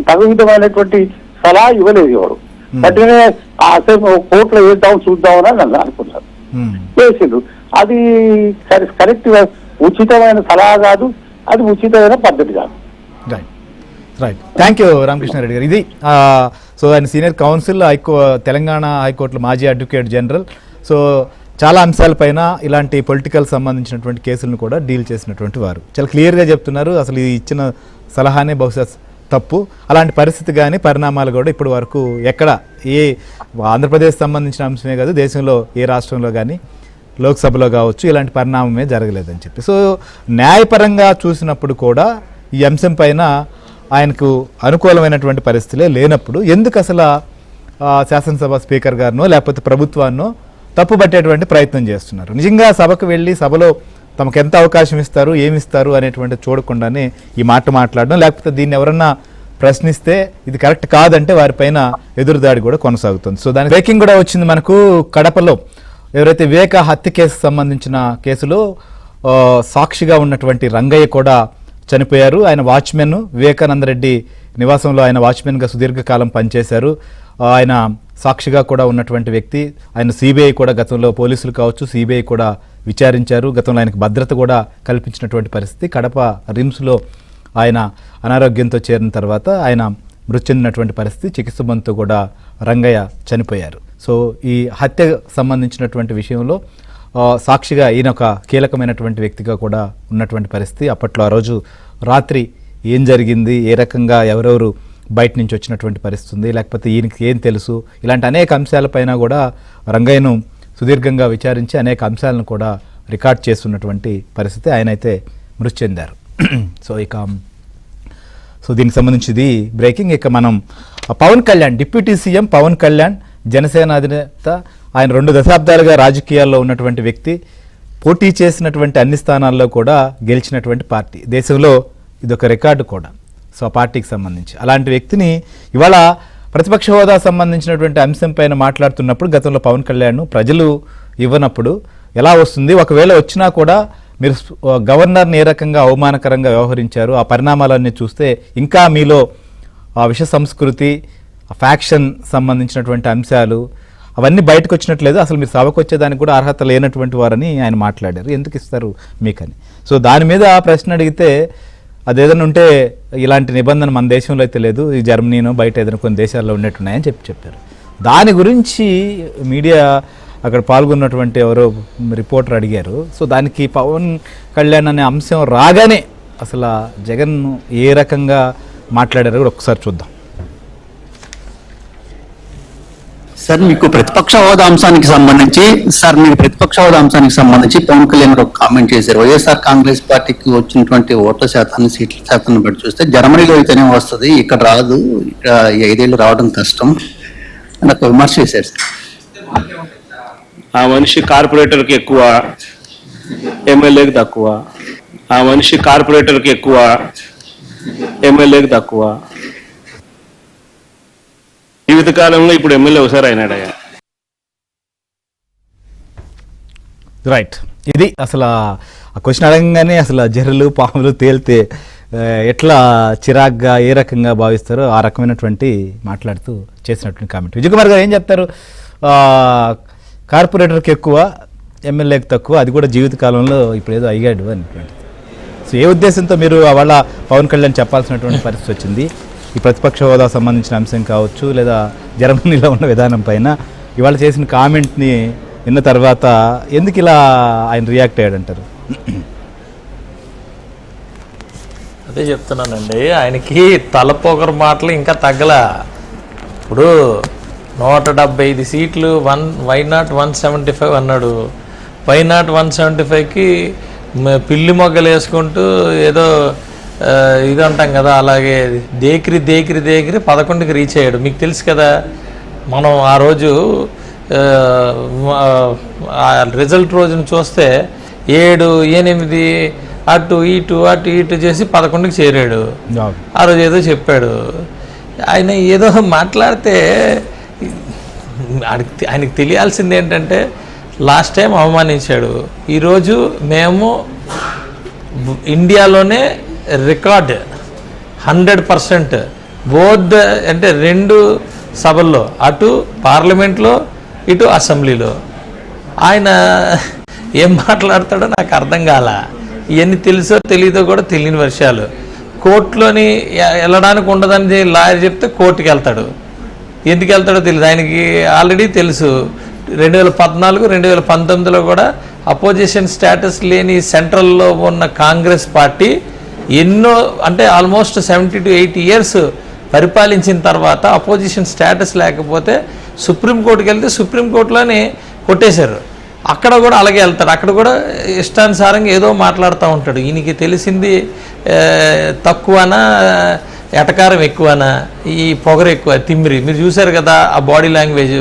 తగు విధమైనటువంటి సలహా ఇవ్వలేదు ఎవరు. బట్టినే కోర్టులో వెళ్తాం చూద్దామని నన్ను అనుకున్నారు, చేసిండ్రు. అది కరెక్ట్ ఉచితమైన సలహా కాదు, అది ఉచితమైన పద్ధతి కాదు. రైట్, థ్యాంక్ యూ రామకృష్ణారెడ్డి గారు. ఇది సో ఆయన సీనియర్ కౌన్సిల్, తెలంగాణ హైకోర్టులో మాజీ అడ్వకేట్ జనరల్. సో చాలా అంశాలపైన ఇలాంటి పొలిటికల్ సంబంధించినటువంటి కేసులను కూడా డీల్ చేసినటువంటి వారు చాలా క్లియర్గా చెప్తున్నారు. అసలు ఈ ఇచ్చిన సలహానే బహుశా తప్పు. అలాంటి పరిస్థితి కానీ పరిణామాలు కూడా ఇప్పటి వరకు ఎక్కడ ఏ ఆంధ్రప్రదేశ్ సంబంధించిన అంశమే కాదు, దేశంలో ఏ రాష్ట్రంలో కానీ లోక్సభలో కావచ్చు ఇలాంటి పరిణామమే జరగలేదని చెప్పి. సో న్యాయపరంగా చూసినప్పుడు కూడా ఈ అంశం పైన ఆయనకు అనుకూలమైనటువంటి పరిస్థితులే లేనప్పుడు ఎందుకు అసలు శాసనసభ స్పీకర్ గారినో లేకపోతే ప్రభుత్వాన్నో తప్పుపట్టేటువంటి ప్రయత్నం చేస్తున్నారు? నిజంగా సభకు వెళ్ళి సభలో తమకు ఎంత అవకాశం ఇస్తారు, ఏమిస్తారు అనేటువంటి చూడకుండానే ఈ మాట మాట్లాడడం, లేకపోతే దీన్ని ఎవరన్నా ప్రశ్నిస్తే ఇది కరెక్ట్ కాదంటే వారిపైన ఎదురుదాడి కూడా కొనసాగుతుంది. సో దాని బ్రేకింగ్ కూడా వచ్చింది మనకు. కడపలో ఎవరైతే వివేక హత్య కేసు సంబంధించిన కేసులో సాక్షిగా ఉన్నటువంటి రంగయ్య కూడా చనిపోయారు. ఆయన వాచ్మెన్, వివేకానందరెడ్డి నివాసంలో ఆయన వాచ్మెన్గా సుదీర్ఘకాలం పనిచేశారు. ఆయన సాక్షిగా కూడా ఉన్నటువంటి వ్యక్తి. ఆయన సిబిఐ కూడా గతంలో పోలీసులు కావచ్చు, సిబిఐ కూడా విచారించారు. గతంలో ఆయనకు భద్రత కూడా కల్పించినటువంటి పరిస్థితి. కడప రిమ్స్లో ఆయన అనారోగ్యంతో చేరిన తర్వాత ఆయన మృతి చెందినటువంటి పరిస్థితి. చికిత్స బంధుతో కూడా రంగయ్య చనిపోయారు. సో ఈ హత్య సంబంధించినటువంటి విషయంలో సాక్షిగా ఈయన ఒక కీలకమైనటువంటి వ్యక్తిగా కూడా ఉన్నటువంటి పరిస్థితి. అప్పట్లో ఆ రోజు రాత్రి ఏం జరిగింది, ఏ రకంగా ఎవరెవరు బయట నుంచి వచ్చినటువంటి పరిస్థితి ఉంది, లేకపోతే ఈయనకి ఏం తెలుసు, ఇలాంటి అనేక అంశాలపైన కూడా రంగయ్యను సుదీర్ఘంగా విచారించి అనేక అంశాలను కూడా రికార్డ్ చేస్తున్నటువంటి పరిస్థితి. ఆయన అయితే మృతి చెందారు. సో దీనికి సంబంధించి ఇది బ్రేకింగ్. ఇక మనం పవన్ కళ్యాణ్, డిప్యూటీ సీఎం పవన్ కళ్యాణ్, జనసేన అధినేత, ఆయన 2 దశాబ్దాలుగా రాజకీయాల్లో ఉన్నటువంటి వ్యక్తి, పోటీ చేసినటువంటి అన్ని స్థానాల్లో కూడా గెలిచినటువంటి పార్టీ, దేశంలో ఇదొక రికార్డు కూడా. సో ఆ పార్టీకి సంబంధించి అలాంటి వ్యక్తిని ఇవాళ ప్రతిపక్ష హోదా సంబంధించినటువంటి అంశం పైన మాట్లాడుతున్నప్పుడు గతంలో పవన్ కళ్యాణ్ ప్రజలు ఇవ్వనప్పుడు ఎలా వస్తుంది, ఒకవేళ వచ్చినా కూడా మీరు గవర్నర్ని ఏ రకంగా అవమానకరంగా వ్యవహరించారు, ఆ పరిణామాలన్నీ చూస్తే ఇంకా మీలో ఆ విష సంస్కృతి, ఫ్యాక్షన్ సంబంధించినటువంటి అంశాలు అవన్నీ బయటకు వచ్చినట్లేదు, అసలు మీరు సభకు వచ్చేదానికి కూడా అర్హత లేనటువంటి వారని ఆయన మాట్లాడారు. ఎందుకు ఇస్తారు మీకని. సో దాని మీద ప్రశ్న అడిగితే అదేదైనా ఉంటే ఇలాంటి నిబంధన మన దేశంలో అయితే లేదు, ఈ జర్మనీనో బయట ఏదైనా కొన్ని దేశాల్లో ఉన్నట్టున్నాయని చెప్పారు. దాని గురించి మీడియా అక్కడ పాల్గొన్నటువంటి ఎవరో రిపోర్టర్ అడిగారు. సో దానికి పవన్ కళ్యాణ్ అనే అంశం రాగానే అసలు జగన్ ఏ రకంగా మాట్లాడారో కూడా ఒకసారి చూద్దాం. సార్, మీకు ప్రతిపక్ష హోదా అంశానికి సంబంధించి పవన్ కళ్యాణ్ ఒక కామెంట్ చేశారు. వైఎస్ఆర్ కాంగ్రెస్ పార్టీకి వచ్చినటువంటి ఓట్ల శాతాన్ని, సీట్ల శాతాన్ని బట్టి చూస్తే జర్మనీలో అయితేనే వస్తుంది, ఇక్కడ రాదు, ఇక్కడ 5 ఏళ్ళు రావడం కష్టం అని ఒక విమర్శ చేశారు సార్. ఆ మనిషి కార్పొరేటర్కి ఎక్కువ, ఎమ్మెల్యేకి తక్కువ. ఆ మనిషి కార్పొరేటర్కి ఎక్కువ, ఎమ్మెల్యేకి తక్కువ. జీవితకాలంలో ఇప్పుడు ఎమ్మెల్యే ఒకసారి అయినాడయ్యా. రైట్, ఇది అసలు ఆ క్వశ్చన్ అడగంగానే అసలు జర్రలు పాములు తేలితే ఎట్లా చిరాగ్గా ఏ రకంగా భావిస్తారో ఆ రకమైనటువంటి మాట్లాడుతూ చేసినటువంటి కామెంట్. విజయ్ కుమార్ గారు ఏం చెప్తారు? కార్పొరేటర్కి ఎక్కువ, ఎమ్మెల్యేకి తక్కువ, అది కూడా జీవితకాలంలో ఇప్పుడు ఏదో అయ్యాడు అనేటువంటి. సో ఏ ఉద్దేశంతో మీరు వాళ్ళ పవన్ కళ్యాణ్ చెప్పాల్సినటువంటి పరిస్థితి వచ్చింది? ఈ ప్రతిపక్ష హోదా సంబంధించిన అంశం కావచ్చు, లేదా జర్మనీలో ఉన్న విధానం పైన ఇవాళ చేసిన కామెంట్ని విన్న తర్వాత ఎందుకు ఇలా ఆయన రియాక్ట్ అయ్యాడంటారు? అదే చెప్తున్నానండి, ఆయనకి తలపోకరు మాటలు ఇంకా తగ్గలా. ఇప్పుడు 175 సీట్లు, వై నాట్ 175 అన్నాడు. వై నాట్ 175కి పిల్లి మొగ్గలు వేసుకుంటూ ఏదో ఇది అంటాం కదా, అలాగే దేకిరి 11కి రీచ్ అయ్యాడు. మీకు తెలుసు కదా, మనం ఆ రోజు రిజల్ట్ రోజున చూస్తే 7, 8 అటు ఇటు చేసి 11కి చేరాడు. ఆ రోజు ఏదో చెప్పాడు. ఆయన ఏదో మాట్లాడితే ఆయనకి తెలియాల్సింది ఏంటంటే లాస్ట్ టైం అవమానించాడు, ఈరోజు మేము ఇండియాలోనే రికార్డ్ 100% బోత్, అంటే 2 సభల్లో, అటు పార్లమెంట్లో ఇటు అసెంబ్లీలో ఆయన ఏం మాట్లాడతాడో నాకు అర్థం కాల. ఇవన్నీ తెలుసో తెలీదో కూడా తెలియని విషయాలు. కోర్టులోని వెళ్ళడానికి ఉండదని లాయర్ చెప్తే కోర్టుకి వెళ్తాడు. ఎందుకు వెళ్తాడో తెలియదు. ఆయనకి ఆల్రెడీ తెలుసు 2014, 2019లో కూడా అపోజిషన్ స్టేటస్ లేని సెంట్రల్లో ఉన్న కాంగ్రెస్ పార్టీ ఎన్నో, అంటే ఆల్మోస్ట్ 70 to 80 years పరిపాలించిన తర్వాత అపోజిషన్ స్టేటస్ లేకపోతే సుప్రీంకోర్టుకి వెళ్తే సుప్రీంకోర్టులోనే కొట్టేశారు. అక్కడ కూడా అలాగే వెళ్తాడు. అక్కడ కూడా ఇష్టానుసారంగా ఏదో మాట్లాడుతూ ఉంటాడు. ఈయనకి తెలిసింది తక్కువనా, ఎటకారం ఎక్కువనా, ఈ పొగరు ఎక్కువ, తిమ్మిరి. మీరు చూశారు కదా ఆ బాడీ లాంగ్వేజ్.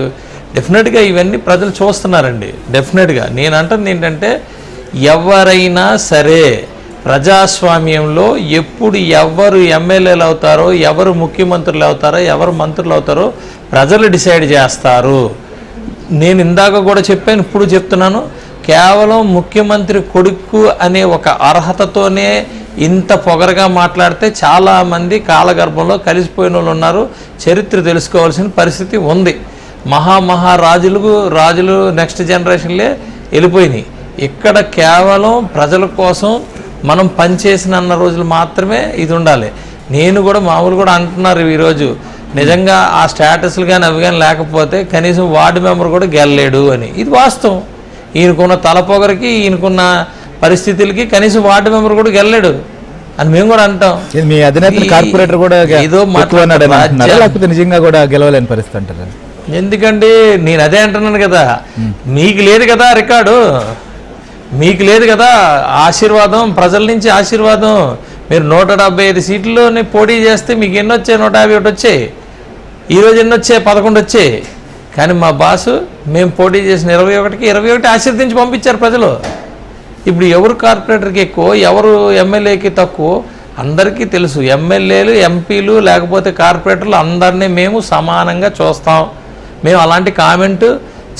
డెఫినెట్గా ఇవన్నీ ప్రజలు చూస్తున్నారండి. డెఫినెట్గా నేను అంటుంది ఏంటంటే, ఎవరైనా సరే ప్రజాస్వామ్యంలో ఎప్పుడు ఎవరు ఎమ్మెల్యేలు అవుతారో, ఎవరు ముఖ్యమంత్రులు అవుతారో, ఎవరు మంత్రులు అవుతారో ప్రజలు డిసైడ్ చేస్తారు. నేను ఇందాక కూడా చెప్పాను, ఇప్పుడు చెప్తున్నాను, కేవలం ముఖ్యమంత్రి కొడుకు అనే ఒక అర్హతతోనే ఇంత పొగరగా మాట్లాడితే చాలామంది కాలగర్భంలో కలిసిపోయిన వాళ్ళు ఉన్నారు. చరిత్ర తెలుసుకోవాల్సిన పరిస్థితి ఉంది. రాజులు నెక్స్ట్ జనరేషన్లే వెళ్ళిపోయినాయి. ఇక్కడ కేవలం ప్రజల కోసం మనం పనిచేసిన అన్న రోజులు మాత్రమే ఇది ఉండాలి. నేను కూడా మామూలు కూడా అంటున్నారు ఈరోజు, నిజంగా ఆ స్టేటస్లు కానీ అవి కానీ లేకపోతే కనీసం వార్డు మెంబర్ కూడా గెలలేడు అని. ఇది వాస్తవం. ఈయనకున్న తలపొగరికి, ఈయనకున్న పరిస్థితులకి కనీసం వార్డు మెంబర్ కూడా గెలలేడు అని మేము కూడా అంటాం. మీ అధినేత కార్పొరేటర్ కూడా ఏదో మాట్లాడితే నిజంగా కూడా గెలవలేని పరిస్థితి అంటారు. ఎందుకంటే నేను అదే అంటున్నాను కదా, మీకు లేదు కదా రికార్డు. మీకు లేదు కదా ఆశీర్వాదం, ప్రజల నుంచి ఆశీర్వాదం. మీరు 175 సీట్లని పోటీ చేస్తే మీకు ఎన్ని వచ్చాయి? 151 వచ్చాయి. ఈరోజు ఎన్ని వచ్చాయి? 11 వచ్చాయి. కానీ మా బాసు మేము పోటీ చేసిన 21 ఆశీర్వదించి పంపించారు ప్రజలు. ఇప్పుడు ఎవరు కార్పొరేటర్కి ఎక్కువ, ఎవరు ఎమ్మెల్యేకి తక్కువ అందరికీ తెలుసు. ఎమ్మెల్యేలు, ఎంపీలు లేకపోతే కార్పొరేటర్లు అందరినీ మేము సమానంగా చూస్తాం. మేము అలాంటి కామెంట్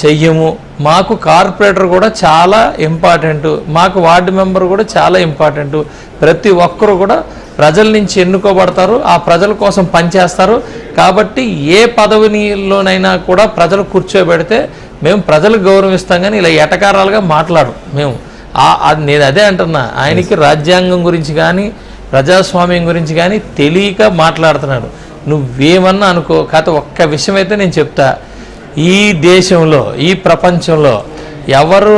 చెయ్యము. మాకు కార్పొరేటర్ కూడా చాలా ఇంపార్టెంట్, మాకు వార్డు మెంబర్ కూడా చాలా ఇంపార్టెంట్. ప్రతి ఒక్కరు కూడా ప్రజల నుంచి ఎన్నుకోబడతారు, ఆ ప్రజల కోసం పనిచేస్తారు. కాబట్టి ఏ పదవిలోనైనా కూడా ప్రజలు కూర్చోబెడితే మేము ప్రజలకు గౌరవిస్తాం, కానీ ఇలా ఎటకారాలుగా మాట్లాడు. మేము నేను అదే అంటున్నా, ఆయనకి రాజ్యాంగం గురించి కానీ ప్రజాస్వామ్యం గురించి కానీ తెలియక మాట్లాడుతున్నాడు. నువ్వేమన్నా అనుకో, కాకపోతే ఒక్క విషయం అయితే నేను చెప్తా, ఈ దేశంలో ఈ ప్రపంచంలో ఎవరు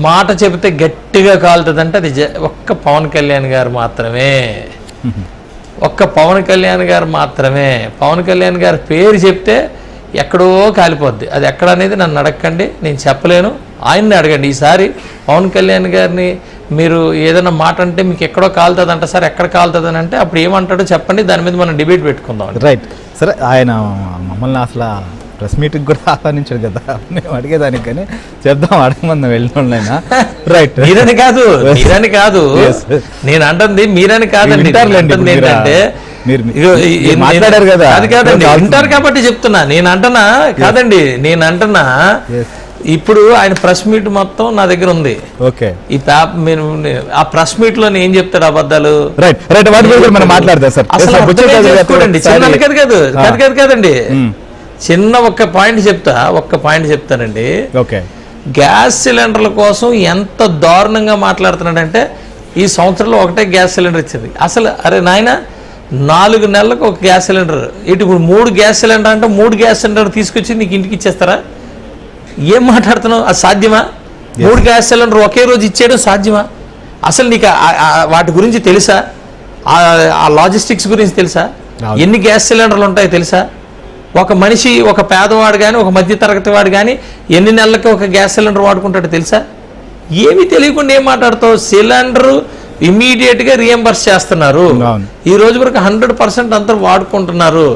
మాట చెబితే గట్టిగా కాలుతుందంటే అది ఒక్క పవన్ కళ్యాణ్ గారు మాత్రమే. ఒక్క పవన్ కళ్యాణ్ గారు మాత్రమే. పవన్ కళ్యాణ్ గారి పేరు చెప్తే ఎక్కడో కాలిపోద్ది. అది ఎక్కడ అనేది నన్ను అడగండి, నేను చెప్పలేను. ఆయన్ని అడగండి. ఈసారి పవన్ కళ్యాణ్ గారిని మీరు ఏదైనా మాట అంటే మీకు ఎక్కడో కాలుతుందంట సార్, ఎక్కడ కాలుతుందని అంటే అప్పుడు ఏమంటాడో చెప్పండి, దాని మీద మనం డిబేట్ పెట్టుకుందాం. రైట్. సరే, ఆయన మమ్మల్ని అసలు ప్రెస్ మీటింగ్ కూడా ఆహ్వానించాడు కదా, మేము అడిగేదానికి, కానీ చెప్దాం అడగమంది వెళ్ళిన వాళ్ళైనా. రైట్. మీరని కాదు నేను అంటుంది, మీరని కాదండి. ఏంటంటే మాట్లాడారు కదా, అది కాదండి, వింటారు కాబట్టి చెప్తున్నా. నేను అంటున్నా కాదండి, నేను అంటున్నా ఇప్పుడు ఆయన ప్రెస్ మీట్ మొత్తం నా దగ్గర ఉంది. ఓకే. ఈ ఆ ప్రెస్ మీట్ లో ఏం చెప్తాడు అబద్ధాలు? రైట్ రైట్ మనం మాట్లాడదాం సార్. కాదండి, చిన్న ఒక్క పాయింట్ చెప్తానండి. ఓకే. గ్యాస్ సిలిండర్ల కోసం ఎంత దారుణంగా మాట్లాడుతున్నాడంటే, ఈ సంవత్సరంలో ఒకటే గ్యాస్ సిలిండర్ ఇచ్చింది. అసలు అరే నాయన, 4 నెలలకు ఒక గ్యాస్ సిలిండర్, ఇటు ఇప్పుడు 3 గ్యాస్ సిలిండర్ అంటే 3 గ్యాస్ సిలిండర్ తీసుకొచ్చి నీకు ఇంటికి ఇచ్చేస్తారా? ఏం మాట్లాడుతున్నావు? అది సాధ్యమా? 3 గ్యాస్ సిలిండర్ ఒకే రోజు ఇచ్చేయడం సాధ్యమా? అసలు నీకు వాటి గురించి తెలుసా? ఆ లాజిస్టిక్స్ గురించి తెలుసా? ఎన్ని గ్యాస్ సిలిండర్లు ఉంటాయో తెలుసా? ఒక మనిషి, ఒక పేదవాడు కానీ ఒక మధ్యతరగతి వాడు కానీ ఎన్ని నెలలకి ఒక గ్యాస్ సిలిండర్ వాడుకుంటాడో తెలుసా? ఏమీ తెలియకుండా ఏం మాట్లాడుతావు? సిలిండరు ఇమీడియట్గా రియంబర్స్ చేస్తున్నారు. ఈ రోజు వరకు 100% అందరూ వాడుకుంటున్నారు.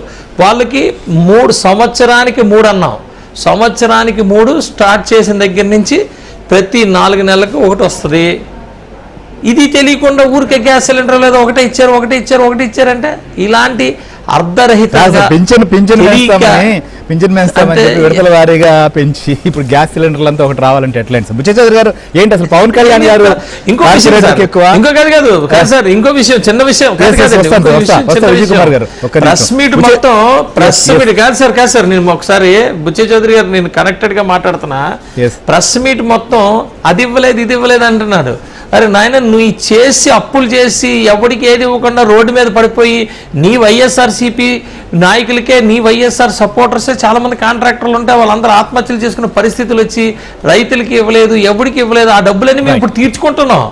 వాళ్ళకి 3 సంవత్సరానికి 3 అన్నాం. సంవత్సరానికి 3 స్టార్ట్ చేసిన దగ్గర నుంచి ప్రతి 4 నెలలకు ఒకటి వస్తుంది. ఇది తెలియకుండా ఊరికే గ్యాస్ సిలిండర్ లేదా ఒకటే ఇచ్చారంటే ఇలాంటి అర్ధరహితంగా పింఛన్ పెంచుతామని చెప్పి విడతల వారీగా పెంచి ఇప్పుడు గ్యాస్ సిలిండర్లు అంతా ఒకటి రావాలంటే ఎట్లా? బుచ్చచౌదరి గారు ఏంటి అసలు పవన్ కళ్యాణ్ గారు ఇంకో విషయం, చిన్న విషయం విజయ్ కుమార్ గారు ప్రెస్ మీట్ మొత్తం కాదు సార్ నేను ఒకసారి బుచ్చచౌదరి గారు నేను కనెక్టెడ్ గా మాట్లాడుతున్నా. ప్రెస్ మీట్ మొత్తం అది ఇవ్వలేదు ఇది ఇవ్వలేదు అంటున్నాడు. అరే నాయన, నువ్వు చేసి అప్పులు చేసి ఎవరికి ఏది ఇవ్వకుండా రోడ్డు మీద పడిపోయి నీ వైఎస్ఆర్సీపీ నాయకులకే, నీ వైఎస్ఆర్ సపోర్టర్సే చాలా మంది కాంట్రాక్టర్లు ఉంటే వాళ్ళందరూ ఆత్మహత్యలు చేసుకున్న పరిస్థితులు వచ్చి రైతులకి ఇవ్వలేదు, ఎవరికి ఇవ్వలేదు. ఆ డబ్బులన్నీ మేము ఇప్పుడు తీర్చుకుంటున్నాం.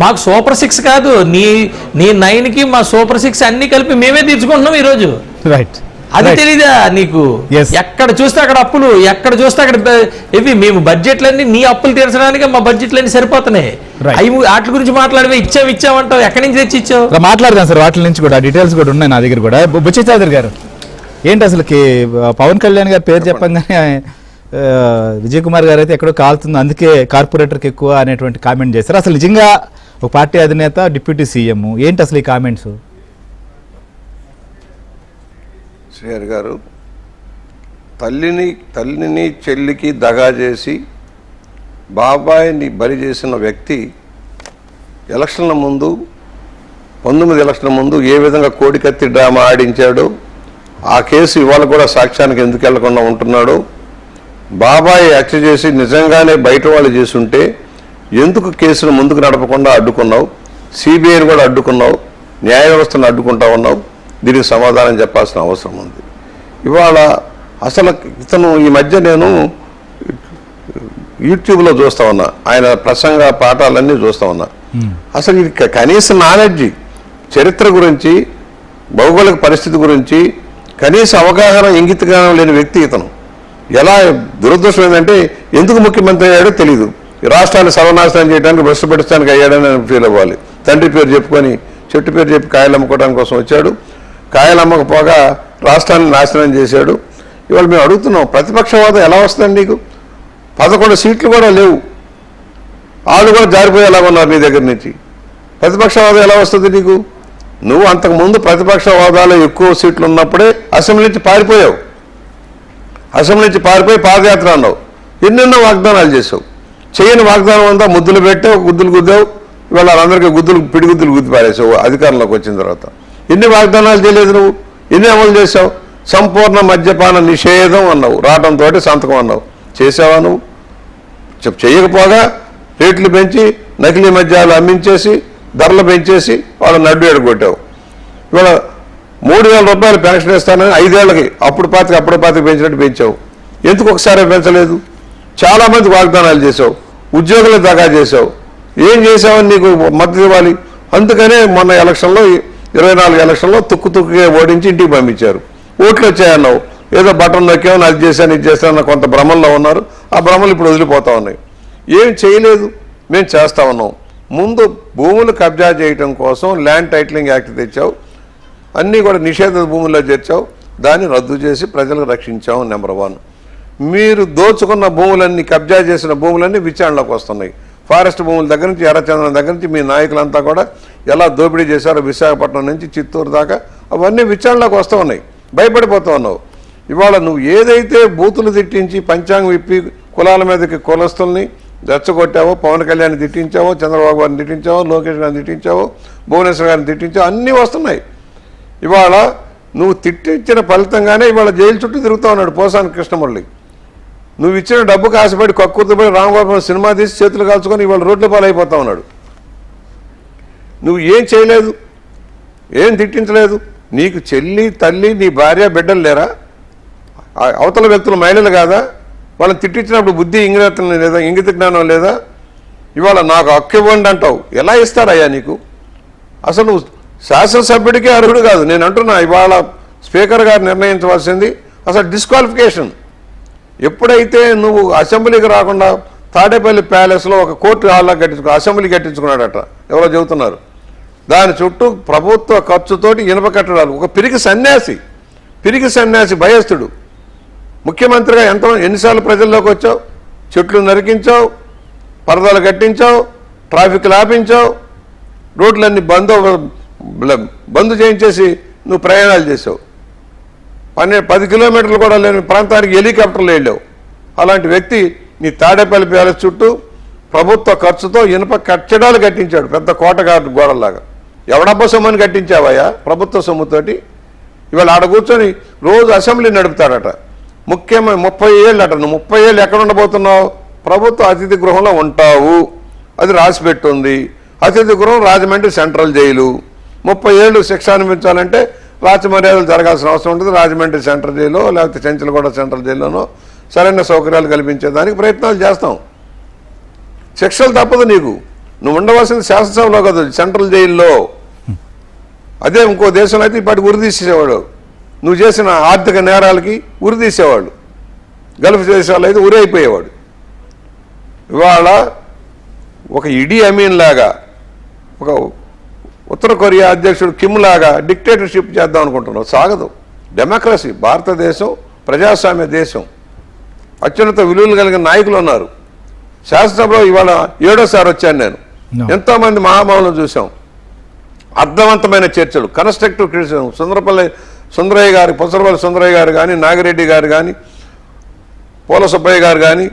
మాకు సూపర్ 6 కాదు, నీ 9కి మా సూపర్ 6 అన్ని కలిపి మేమే తీర్చుకుంటున్నాం ఈరోజు. రైట్. అది తెలీదా నీకు? ఎక్కడ చూస్తే అక్కడ అప్పులు, ఎక్కడ చూస్తే అక్కడ ఇవి. మేము బడ్జెట్లన్నీ నీ అప్పులు తీర్చడానికి మా బడ్జెట్లన్నీ సరిపోతున్నాయి. అవి వాటి గురించి మాట్లాడితే ఇచ్చామంటావు, ఎక్కడి నుంచి తెచ్చి ఇచ్చావు? మాట్లాడదాం సార్, వాటి నుంచి కూడా డీటెయిల్స్ కూడా ఉన్నాయి నా దగ్గర కూడా. బుచ్చచౌదరి గారు ఏంటి అసలుకి పవన్ కళ్యాణ్ గారి పేరు చెప్పంగానే విజయ్ కుమార్ గారు అయితే ఎక్కడో కాలుతుంది, అందుకే కార్పొరేటర్కి ఎక్కువ అనేటువంటి కామెంట్ చేశారు. అసలు నిజంగా ఒక పార్టీ అధినేత, డిప్యూటీ సీఎం, ఏంటి అసలు ఈ కామెంట్స్? శ్రీహరి గారు, తల్లిని చెల్లికి దగా చేసి బాబాయిని బలి చేసిన వ్యక్తి ఎలక్షన్ల ముందు 19 ఎలక్షన్ల ముందు ఏ విధంగా కోడికత్తి డ్రామా ఆడించాడో, ఆ కేసు ఇవాళ కూడా సాక్ష్యానికి ఎందుకు వెళ్లకుండా ఉంటున్నాడో, బాబాయి హత్య చేసి నిజంగానే బయట వాళ్ళు చేసుంటే ఎందుకు కేసును ముందుకు నడపకుండా అడ్డుకున్నావు? సిబిఐని కూడా అడ్డుకున్నావు, న్యాయ వ్యవస్థను అడ్డుకుంటా ఉన్నావు. దీనికి సమాధానం చెప్పాల్సిన అవసరం ఉంది. ఇవాళ అసలు ఇతను ఈ మధ్య నేను యూట్యూబ్లో చూస్తా ఉన్నా, ఆయన ప్రసంగ పాఠాలన్నీ చూస్తా ఉన్నా. అసలు ఇది కనీస నాలెడ్జి, చరిత్ర గురించి, భౌగోళిక పరిస్థితి గురించి కనీస అవగాహన, ఇంగితగానం లేని వ్యక్తి ఇతను. ఎలా దురదృష్టం ఏంటంటే ఎందుకు ముఖ్యమంత్రి అయ్యాడో తెలీదు. ఈ రాష్ట్రాన్ని సర్వనాశనం చేయడానికి భ్రష్టు పెట్టడానికి అయ్యాడని నేను ఫీల్ అవ్వాలి. తండ్రి పేరు చెప్పుకొని చెట్టు పేరు చెప్పి కాయలు అమ్ముకోవడానికి కోసం వచ్చాడు. కాయలు అమ్మకపోగా రాష్ట్రాన్ని నాశనం చేశాడు. ఇవాళ మేము అడుగుతున్నాం, ప్రతిపక్ష హోదా ఎలా వస్తుందండి నీకు? 11 సీట్లు కూడా లేవు. వాళ్ళు కూడా జారిపోయేలాగా ఉన్నారు నీ దగ్గర నుంచి. ప్రతిపక్ష హోదా ఎలా వస్తుంది నీకు? నువ్వు అంతకుముందు ప్రతిపక్ష హోదాలో ఎక్కువ సీట్లు ఉన్నప్పుడే అసెంబ్లీ నుంచి పారిపోయావు. అసెంబ్లీ నుంచి పారిపోయి పాదయాత్ర అన్నావు. ఎన్నెన్నో వాగ్దానాలు చేసావు. చేయని వాగ్దానం అంతా ముద్దులు పెట్టావు, గుద్దులు గుద్దావు. ఇవాళ వాళ్ళందరికీ పిడిగుద్దులు గుద్ది పారేసావు అధికారంలోకి వచ్చిన తర్వాత. ఎన్ని వాగ్దానాలు చేయలేదు నువ్వు? ఎన్ని అమలు చేసావు? సంపూర్ణ మద్యపాన నిషేధం అన్నావు, రావడంతో సంతకం అన్నావు. చేసావా నువ్వు? చేయకపోగా రేట్లు పెంచి నకిలీ మద్యాలు అమ్మించేసి ధరలు పెంచేసి వాళ్ళని నడ్డు ఎడగొట్టావు. ఇవాళ 3,000 రూపాయలు పెన్షన్ ఇస్తానని 5 ఏళ్ళకి అప్పుడు పాతికి పెంచినట్టు పెంచావు. ఎందుకు ఒకసారి పెంచలేదు? చాలామంది వాగ్దానాలు చేసావు, ఉద్యోగులు దగా చేసావు. ఏం చేసావని నీకు మద్దతు ఇవ్వాలి? అందుకనే మొన్న ఎలక్షన్లో 24 ఎలక్షన్లో తుక్కుగా ఓడించి ఇంటికి పంపించారు. ఓట్లు వచ్చాయన్నావు, ఏదో బటన్ నొక్కామని అది చేశాను ఇది చేశాను కొంత భ్రమంలో ఉన్నారు. ఆ భ్రమలు ఇప్పుడు వదిలిపోతా ఉన్నాయి. ఏం చేయలేదు, మేము చేస్తా ఉన్నాం. ముందు భూములు కబ్జా చేయటం కోసం ల్యాండ్ టైటిలింగ్ యాక్ట్ తెచ్చావు, అన్నీ కూడా నిషేధ భూముల్లో చేర్చావు. దాన్ని రద్దు చేసి ప్రజలకు రక్షించాము. నెంబర్ 1. మీరు దోచుకున్న భూములన్నీ, కబ్జా చేసిన భూములన్నీ విచారణలోకి వస్తున్నాయి. ఫారెస్ట్ భూముల దగ్గర నుంచి ఎర్రచందనం దగ్గర నుంచి మీ నాయకులంతా కూడా ఎలా దోపిడీ చేశారో విశాఖపట్నం నుంచి చిత్తూరు దాకా అవన్నీ విచారణలోకి వస్తూ ఉన్నాయి. భయపడిపోతూ ఉన్నావు. ఇవాళ నువ్వు ఏదైతే బూతులు తిట్టించి పంచాంగం విప్పి కులాల మీదకి కులస్తుల్ని రెచ్చగొట్టావో, పవన్ కళ్యాణ్ తిట్టించావో, చంద్రబాబు గారిని తిట్టించావో, లోకేష్ గారిని తిట్టించావో, భువనేశ్వర్ గారిని తిట్టించావో, అన్నీ వస్తున్నాయి. ఇవాళ నువ్వు తిట్టించిన ఫలితంగానే ఇవాళ జైలు చుట్టూ తిరుగుతూ ఉన్నాడు పోసాని కృష్ణమురళి. నువ్వు ఇచ్చిన డబ్బుకు ఆశపడి కక్కుర్తిపడి రామగోపాల్ సినిమా తీసి చేతులు కాల్చుకొని ఇవాళ రోడ్ల పాలైపోతా ఉన్నాడు. నువ్వు ఏం చేయలేదు, ఏం తిట్టించలేదు. నీకు చెల్లి, తల్లి, నీ భార్య, బిడ్డలు లేరా? అవతల వ్యక్తులు మహిళలు కాదా? వాళ్ళని తిట్టించినప్పుడు బుద్ధి ఇంగితం లేదా, ఇంగిత జ్ఞానం లేదా? ఇవాళ నాకు హక్కు ఇవ్వండి అంటావు. ఎలా ఇస్తారయ్యా నీకు? అసలు నువ్వు శాసనసభ్యుడికే అర్హుడు కాదు. నేను అంటున్నా, ఇవాళ స్పీకర్ గారు నిర్ణయించవలసింది అసలు డిస్క్వాలిఫికేషన్. ఎప్పుడైతే నువ్వు అసెంబ్లీకి రాకుండా తాడేపల్లి ప్యాలెస్లో ఒక కోర్టు హాల్లో అసెంబ్లీ కట్టించుకున్నాడట, ఎవరో చెబుతున్నారు. దాని చుట్టూ ప్రభుత్వ ఖర్చుతోటి ఇనుప కట్టడాలు. ఒక పిరికి సన్యాసి భయస్థుడు ముఖ్యమంత్రిగా ఎన్నిసార్లు ప్రజల్లోకి వచ్చావు? చెట్లు నరికించావు, పరదాలు కట్టించావు, ట్రాఫిక్ ఆపించావు, రోడ్లన్నీ బంద్ చేయించేసి నువ్వు ప్రయాణాలు చేసావు. 10 కిలోమీటర్లు కూడా లేని ప్రాంతానికి హెలికాప్టర్లు వెళ్ళావు. అలాంటి వ్యక్తి నీ తాడేపల్లి ప్యాలెస్ చుట్టూ ప్రభుత్వ ఖర్చుతో ఇనుప కట్టడాలు కట్టించాడు, పెద్ద కోటగారు గోడల్లాగా. ఎవడబ్బా సొమ్మని కట్టించావయ్యా ప్రభుత్వ సొమ్ముతోటి? ఇవాళ ఆడ కూర్చొని రోజు అసెంబ్లీ నడుపుతాడట. ముఖ్యమైన 30 ఏళ్ళు అట. నువ్వు 30 ఏళ్ళు ఎక్కడ ఉండబోతున్నావు? ప్రభుత్వ అతిథి గృహంలో ఉంటావు. అది రాసి పెట్టుంది. అతిథి గృహం రాజమండ్రి సెంట్రల్ జైలు. 30 ఏళ్ళు శిక్ష అనిపించాలంటే రాచమర్యాదలు జరగాల్సిన అవసరం ఉంటుంది. రాజమండ్రి సెంట్రల్ జైల్లో లేకపోతే చెంచలగూడ సెంట్రల్ జైల్లోనో సరైన సౌకర్యాలు కల్పించేదానికి ప్రయత్నాలు చేస్తాం. శిక్షలు తప్పదు నీకు. నువ్వు ఉండవలసింది శాసనసభలో కదా, సెంట్రల్ జైల్లో. అదే ఇంకో దేశంలో అయితే ఇప్పటికి ఉరిదీసేవాడు. నువ్వు చేసిన ఆర్థిక నేరాలకి ఉరిదీసేవాళ్ళు. గల్ఫ్ దేశాల్లో అయితే ఉరి అయిపోయేవాడు. ఇవాళ ఒక ఇడీ అమీన్ లాగా, ఒక ఉత్తర కొరియా అధ్యక్షుడు కిమ్ లాగా డిక్టేటర్షిప్ చేద్దాం అనుకుంటున్నావు. సాగదు. డెమోక్రసీ, భారతదేశం ప్రజాస్వామ్య దేశం. అత్యున్నత విలువలు కలిగిన నాయకులు ఉన్నారు. శాసనసభలో ఇవాళ 7వ వచ్చాను నేను. ఎంతోమంది మహామహులను చూసాం. అర్థవంతమైన చర్చలు, కన్స్ట్రక్టివ్ క్రిటిసిజం. సుందరయ్య గారు కానీ, నాగిరెడ్డి గారు కానీ, పోల సుబ్బయ్య గారు కానీ,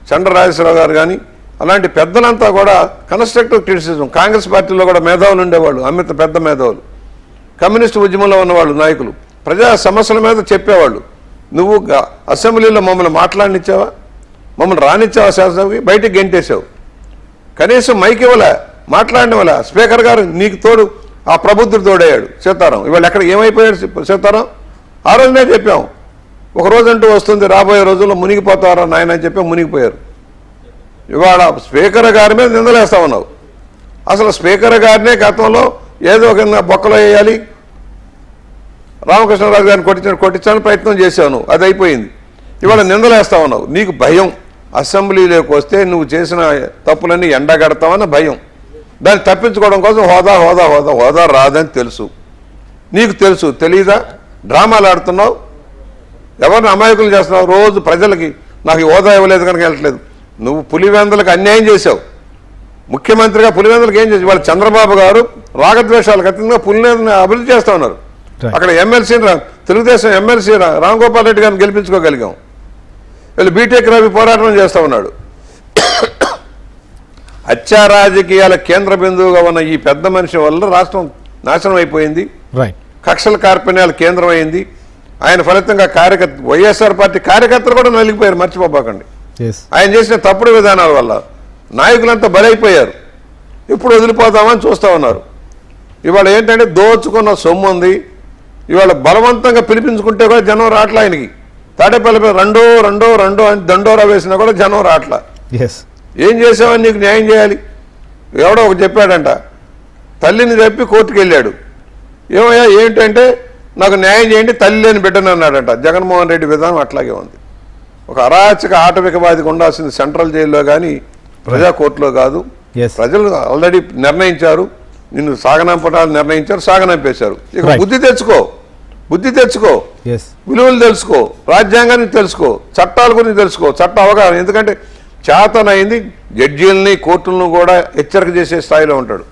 చండ్ర రాజేశ్వరరావు గారు కానీ, అలాంటి పెద్దలంతా కూడా కన్స్ట్రక్టివ్ క్రిటిసిజం. కాంగ్రెస్ పార్టీలో కూడా మేధావులు ఉండేవాళ్ళు, అమిత పెద్ద మేధావులు. కమ్యూనిస్టు ఉద్యమంలో ఉన్నవాళ్ళు నాయకులు ప్రజా సమస్యల మీద చెప్పేవాళ్ళు. నువ్వు అసెంబ్లీలో మమ్మల్ని మాట్లాడినిచ్చావా? మమ్మల్ని రానిచ్చావా? శాసనసభకి బయటికి గెంటేసావు. కనీసం మైక్ ఇవ్వలే, మాట్లాడిన వాళ్ళ. స్పీకర్ గారు నీకు తోడు ఆ ప్రబుద్ధుడు తోడయ్యాడు సీతారాం. ఇవాళ ఎక్కడ ఏమైపోయాడు సీతారాం? ఆ రోజునే చెప్పాం, ఒక రోజంటూ వస్తుంది రాబోయే రోజుల్లో మునిగిపోతారా నాయన అని చెప్పి మునిగిపోయారు. ఇవాళ స్పీకర్ గారి మీద నిందలేస్తా ఉన్నావు. అసలు స్పీకర్ గారినే గతంలో ఏదో ఒక బొక్కలో వేయాలి, రామకృష్ణరాజు గారిని కొట్టించాలని ప్రయత్నం చేశాను, అది అయిపోయింది. ఇవాళ నిందలేస్తా ఉన్నావు. నీకు భయం, అసెంబ్లీలోకి వస్తే నువ్వు చేసిన తప్పులన్నీ ఎండగడతావన్న భయం. దాన్ని తప్పించుకోవడం కోసం హోదా హోదా హోదా హోదా రాదని తెలుసు, నీకు తెలుసు. తెలీదా? డ్రామాలు ఆడుతున్నావు, ఎవరిని అమాయకులు చేస్తున్నావు. రోజు ప్రజలకి నాకు హోదా ఇవ్వలేదు కనుక వెళ్ళట్లేదు. నువ్వు పులివెందులకు అన్యాయం చేశావు. ముఖ్యమంత్రిగా పులివెందులకు ఏం చేసి వాళ్ళు చంద్రబాబు గారు రాగద్వేషాలకు అతీతంగా పులివెందుని అభివృద్ధి చేస్తూ ఉన్నారు. అక్కడ ఎమ్మెల్సీని తెలుగుదేశం ఎమ్మెల్సీ రాంగోపాల్ రెడ్డి గారిని గెలిపించుకోగలిగాం. వీళ్ళు బీటెక్ రవి పోరాటం చేస్తూ ఉన్నాడు. హత్యా రాజకీయాల కేంద్ర బిందువుగా ఉన్న ఈ పెద్ద మనిషి వల్ల రాష్ట్రం నాశనం అయిపోయింది. కక్షల కార్పణ్యాల కేంద్రం అయింది. ఆయన ఫలితంగా వైఎస్ఆర్ పార్టీ కార్యకర్తలు కూడా నలిగిపోయారు, మర్చిపోబాకండి. ఆయన చేసిన తప్పుడు విధానాల వల్ల నాయకులంతా బలైపోయారు. ఇప్పుడు వదిలిపోతామని చూస్తూ ఉన్నారు. ఇవాళ ఏంటంటే దోచుకున్న సొమ్ము ఉంది. ఇవాళ బలవంతంగా పిలిపించుకుంటే కూడా జనం రాట్లా. ఆయనకి తాడేపల్లి రెండో రెండో రెండో అని దండోరా వేసినా కూడా జనం రాట్లా. ఏం చేసావని నీకు న్యాయం చేయాలి? ఎవడో ఒక చెప్పాడంట, తల్లిని చెప్పి కోర్టుకు వెళ్ళాడు. ఏమయ్యా ఏంటంటే నాకు న్యాయం చేయండి, తల్లి లేని బిడ్డను అన్నాడంట. జగన్మోహన్ రెడ్డి విధానం అట్లాగే ఉంది. ఒక అరాచక ఆటవికవాదికి ఉండాల్సింది సెంట్రల్ జైల్లో కానీ ప్రజా కోర్టులో కాదు. ప్రజలు ఆల్రెడీ నిర్ణయించారు, నిన్ను సాగనంపటాలు నిర్ణయించారు, సాగనంపేశారు. ఇక బుద్ధి తెచ్చుకో, బుద్ధి తెచ్చుకో, విలువలు తెలుసుకో, రాజ్యాంగాన్ని తెలుసుకో, చట్టాల గురించి తెలుసుకో, చట్ట అవగాహన. ఎందుకంటే చేతనైంది జడ్జీలని కోర్టులను కూడా హెచ్చరిక చేసే స్థాయిలో ఉంటాడు.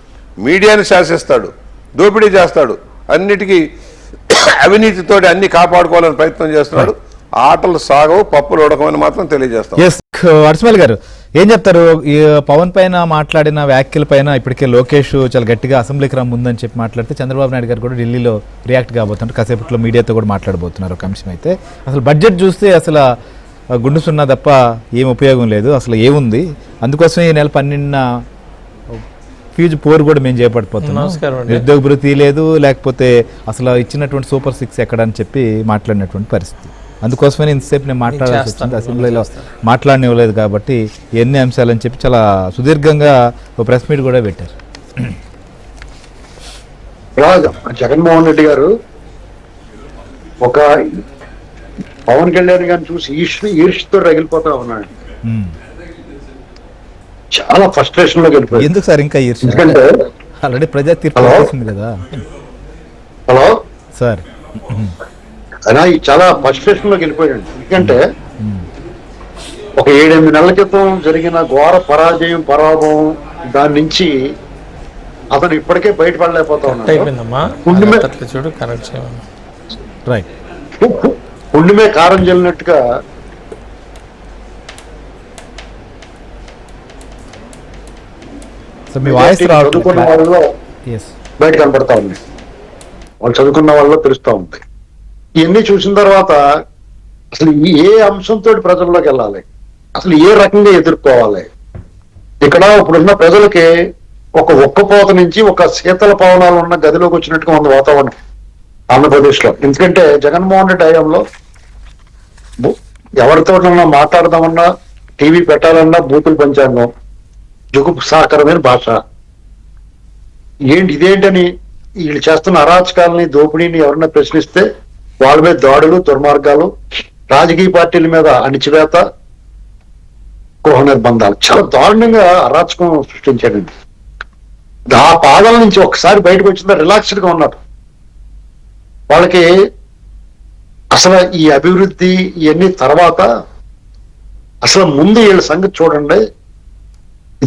మీడియాని శాసిస్తాడు, దోపిడీ చేస్తాడు, అన్నిటికీ అవినీతితోటి అన్ని కాపాడుకోవాలని ప్రయత్నం చేస్తున్నాడు. ఆటలు సాగవు, పప్పులు ఉడకమని మాత్రం తెలియజేస్తాం. అర్స్మల్ గారు ఏం చెప్తారు? ఈ పవన్ పైన మాట్లాడిన వ్యాఖ్యల పైన ఇప్పటికే లోకేష్ చాలా గట్టిగా అసెంబ్లీకి రమ్ముందని చెప్పి మాట్లాడితే చంద్రబాబు నాయుడు గారు కూడా ఢిల్లీలో రియాక్ట్ కాబోతున్నారు. కాసేపట్లో మీడియాతో కూడా మాట్లాడబోతున్నారు ఒక అంశం. అయితే అసలు బడ్జెట్ చూస్తే అసలు గుండు సున్నా తప్ప ఏం ఉపయోగం లేదు, అసలు ఏముంది? అందుకోసమే ఈ నెల 12న ఫ్యూజ్ పోర్ కూడా మేము చేపడిపోతున్నాం. నిరుద్యోగ భృతి లేదు, లేకపోతే అసలు ఇచ్చినటువంటి సూపర్ 6 ఎక్కడని చెప్పి మాట్లాడినటువంటి పరిస్థితి. అందుకోసమే ఇంతసేపు నేను మాట్లాడాల్సి వచ్చింది. అసెంబ్లీలో మాట్లాడనివ్వలేదు కాబట్టి ఎన్ని అంశాలని చెప్పి చాలా సుదీర్ఘంగా ఒక ప్రెస్ మీట్ కూడా పెట్టారు. జగన్మోహన్ రెడ్డి గారు ఒక పవన్ కళ్యాణ్ గారిని చూసి ఈర్ష్తో రగిలిపోతా ఉన్నాడు. చాలా ఫ్రస్ట్రేషన్ లోకి వెళ్ళిపోయాడు. ఎందుకు సార్ ఇంకా ఈర్ష్య? ఎందుకంటే ఆల్రెడీ ప్రజా తీర్పు చేసింది కదా. హలో సార్, అయినా చాలా ఫ్రస్ట్రేషన్ లోకి వెళ్ళిపోయాడు. ఎందుకంటే ఒక 7-8 నెలల క్రితం జరిగిన ఘోర పరాభవం దాని నుంచి అతను ఇప్పటికే బయటపడలేకపోతా ఉన్నాడు. పుండిమే కారం చెల్లినట్టుగా చదువుకున్న వాళ్ళలో బయట కనపడతా ఉంది, వాళ్ళు చదువుకున్న వాళ్ళలో తెలుస్తూ ఉంది. ఇవన్నీ చూసిన తర్వాత అసలు ఏ అంశంతో ప్రజల్లోకి వెళ్ళాలి, అసలు ఏ రకంగా ఎదుర్కోవాలి? ఇక్కడ ఇప్పుడున్న ప్రజలకి ఒక ఒక్కపోత నుంచి ఒక శీతల పవనాలు ఉన్న గదిలోకి వచ్చినట్టుగా ఉంది వాతావరణం ఆంధ్రప్రదేశ్ లో. ఎందుకంటే జగన్మోహన్ రెడ్డి హయాంలో ఎవరితో మాట్లాడదామన్నా, టీవీ పెట్టాలన్నా బూతులు పంచాంగం, జుగుప్సాకరమైన భాష. ఇదేంటని వీళ్ళు చేస్తున్న అరాచకాలని, దోపిడీని ఎవరన్నా ప్రశ్నిస్తే వాళ్ళ మీద దాడులు, దుర్మార్గాలు, రాజకీయ పార్టీల మీద అణిచివేత, గృహ నిర్బంధాలు, చాలా దారుణంగా అరాచకం సృష్టించాడండి. ఆ పాదాల నుంచి ఒకసారి బయటకు వచ్చిందా రిలాక్స్డ్ గా ఉన్నారు. వాళ్ళకి అసలు ఈ అభివృద్ధి ఇవన్నీ తర్వాత అసలు ముందు వీళ్ళ సంగతి చూడండి.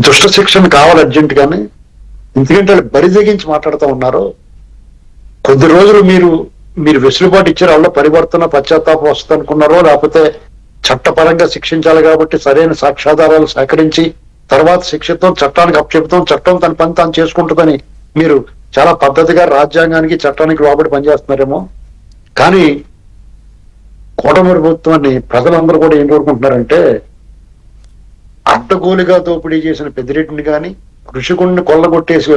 దుష్ట శిక్షణ కావాలి అర్జెంట్ గానే. ఎందుకంటే వాళ్ళు బరిదెగించి మాట్లాడుతూ ఉన్నారు. కొద్ది రోజులు మీరు వెసులుబాటు ఇచ్చారు, వాళ్ళ పరివర్తన పశ్చాత్తాపం వస్తుంది అనుకున్నారో, లేకపోతే చట్టపరంగా శిక్షించాలి కాబట్టి సరైన సాక్ష్యాధారాలు సేకరించి తర్వాత శిక్షితం, చట్టానికి అప్పచెప్తాం, చట్టం తన పని తాను చేసుకుంటుందని మీరు చాలా పద్ధతిగా రాజ్యాంగానికి, చట్టానికి లోబడి పనిచేస్తున్నారేమో. కానీ కూటమి ప్రభుత్వాన్ని ప్రజలందరూ కూడా ఏం కోరుకుంటున్నారంటే, అడ్డగోలుగా దోపిడీ చేసిన పెద్దిరెడ్డిని కానీ, ఋషికుడిని కొల్లగొట్టేసి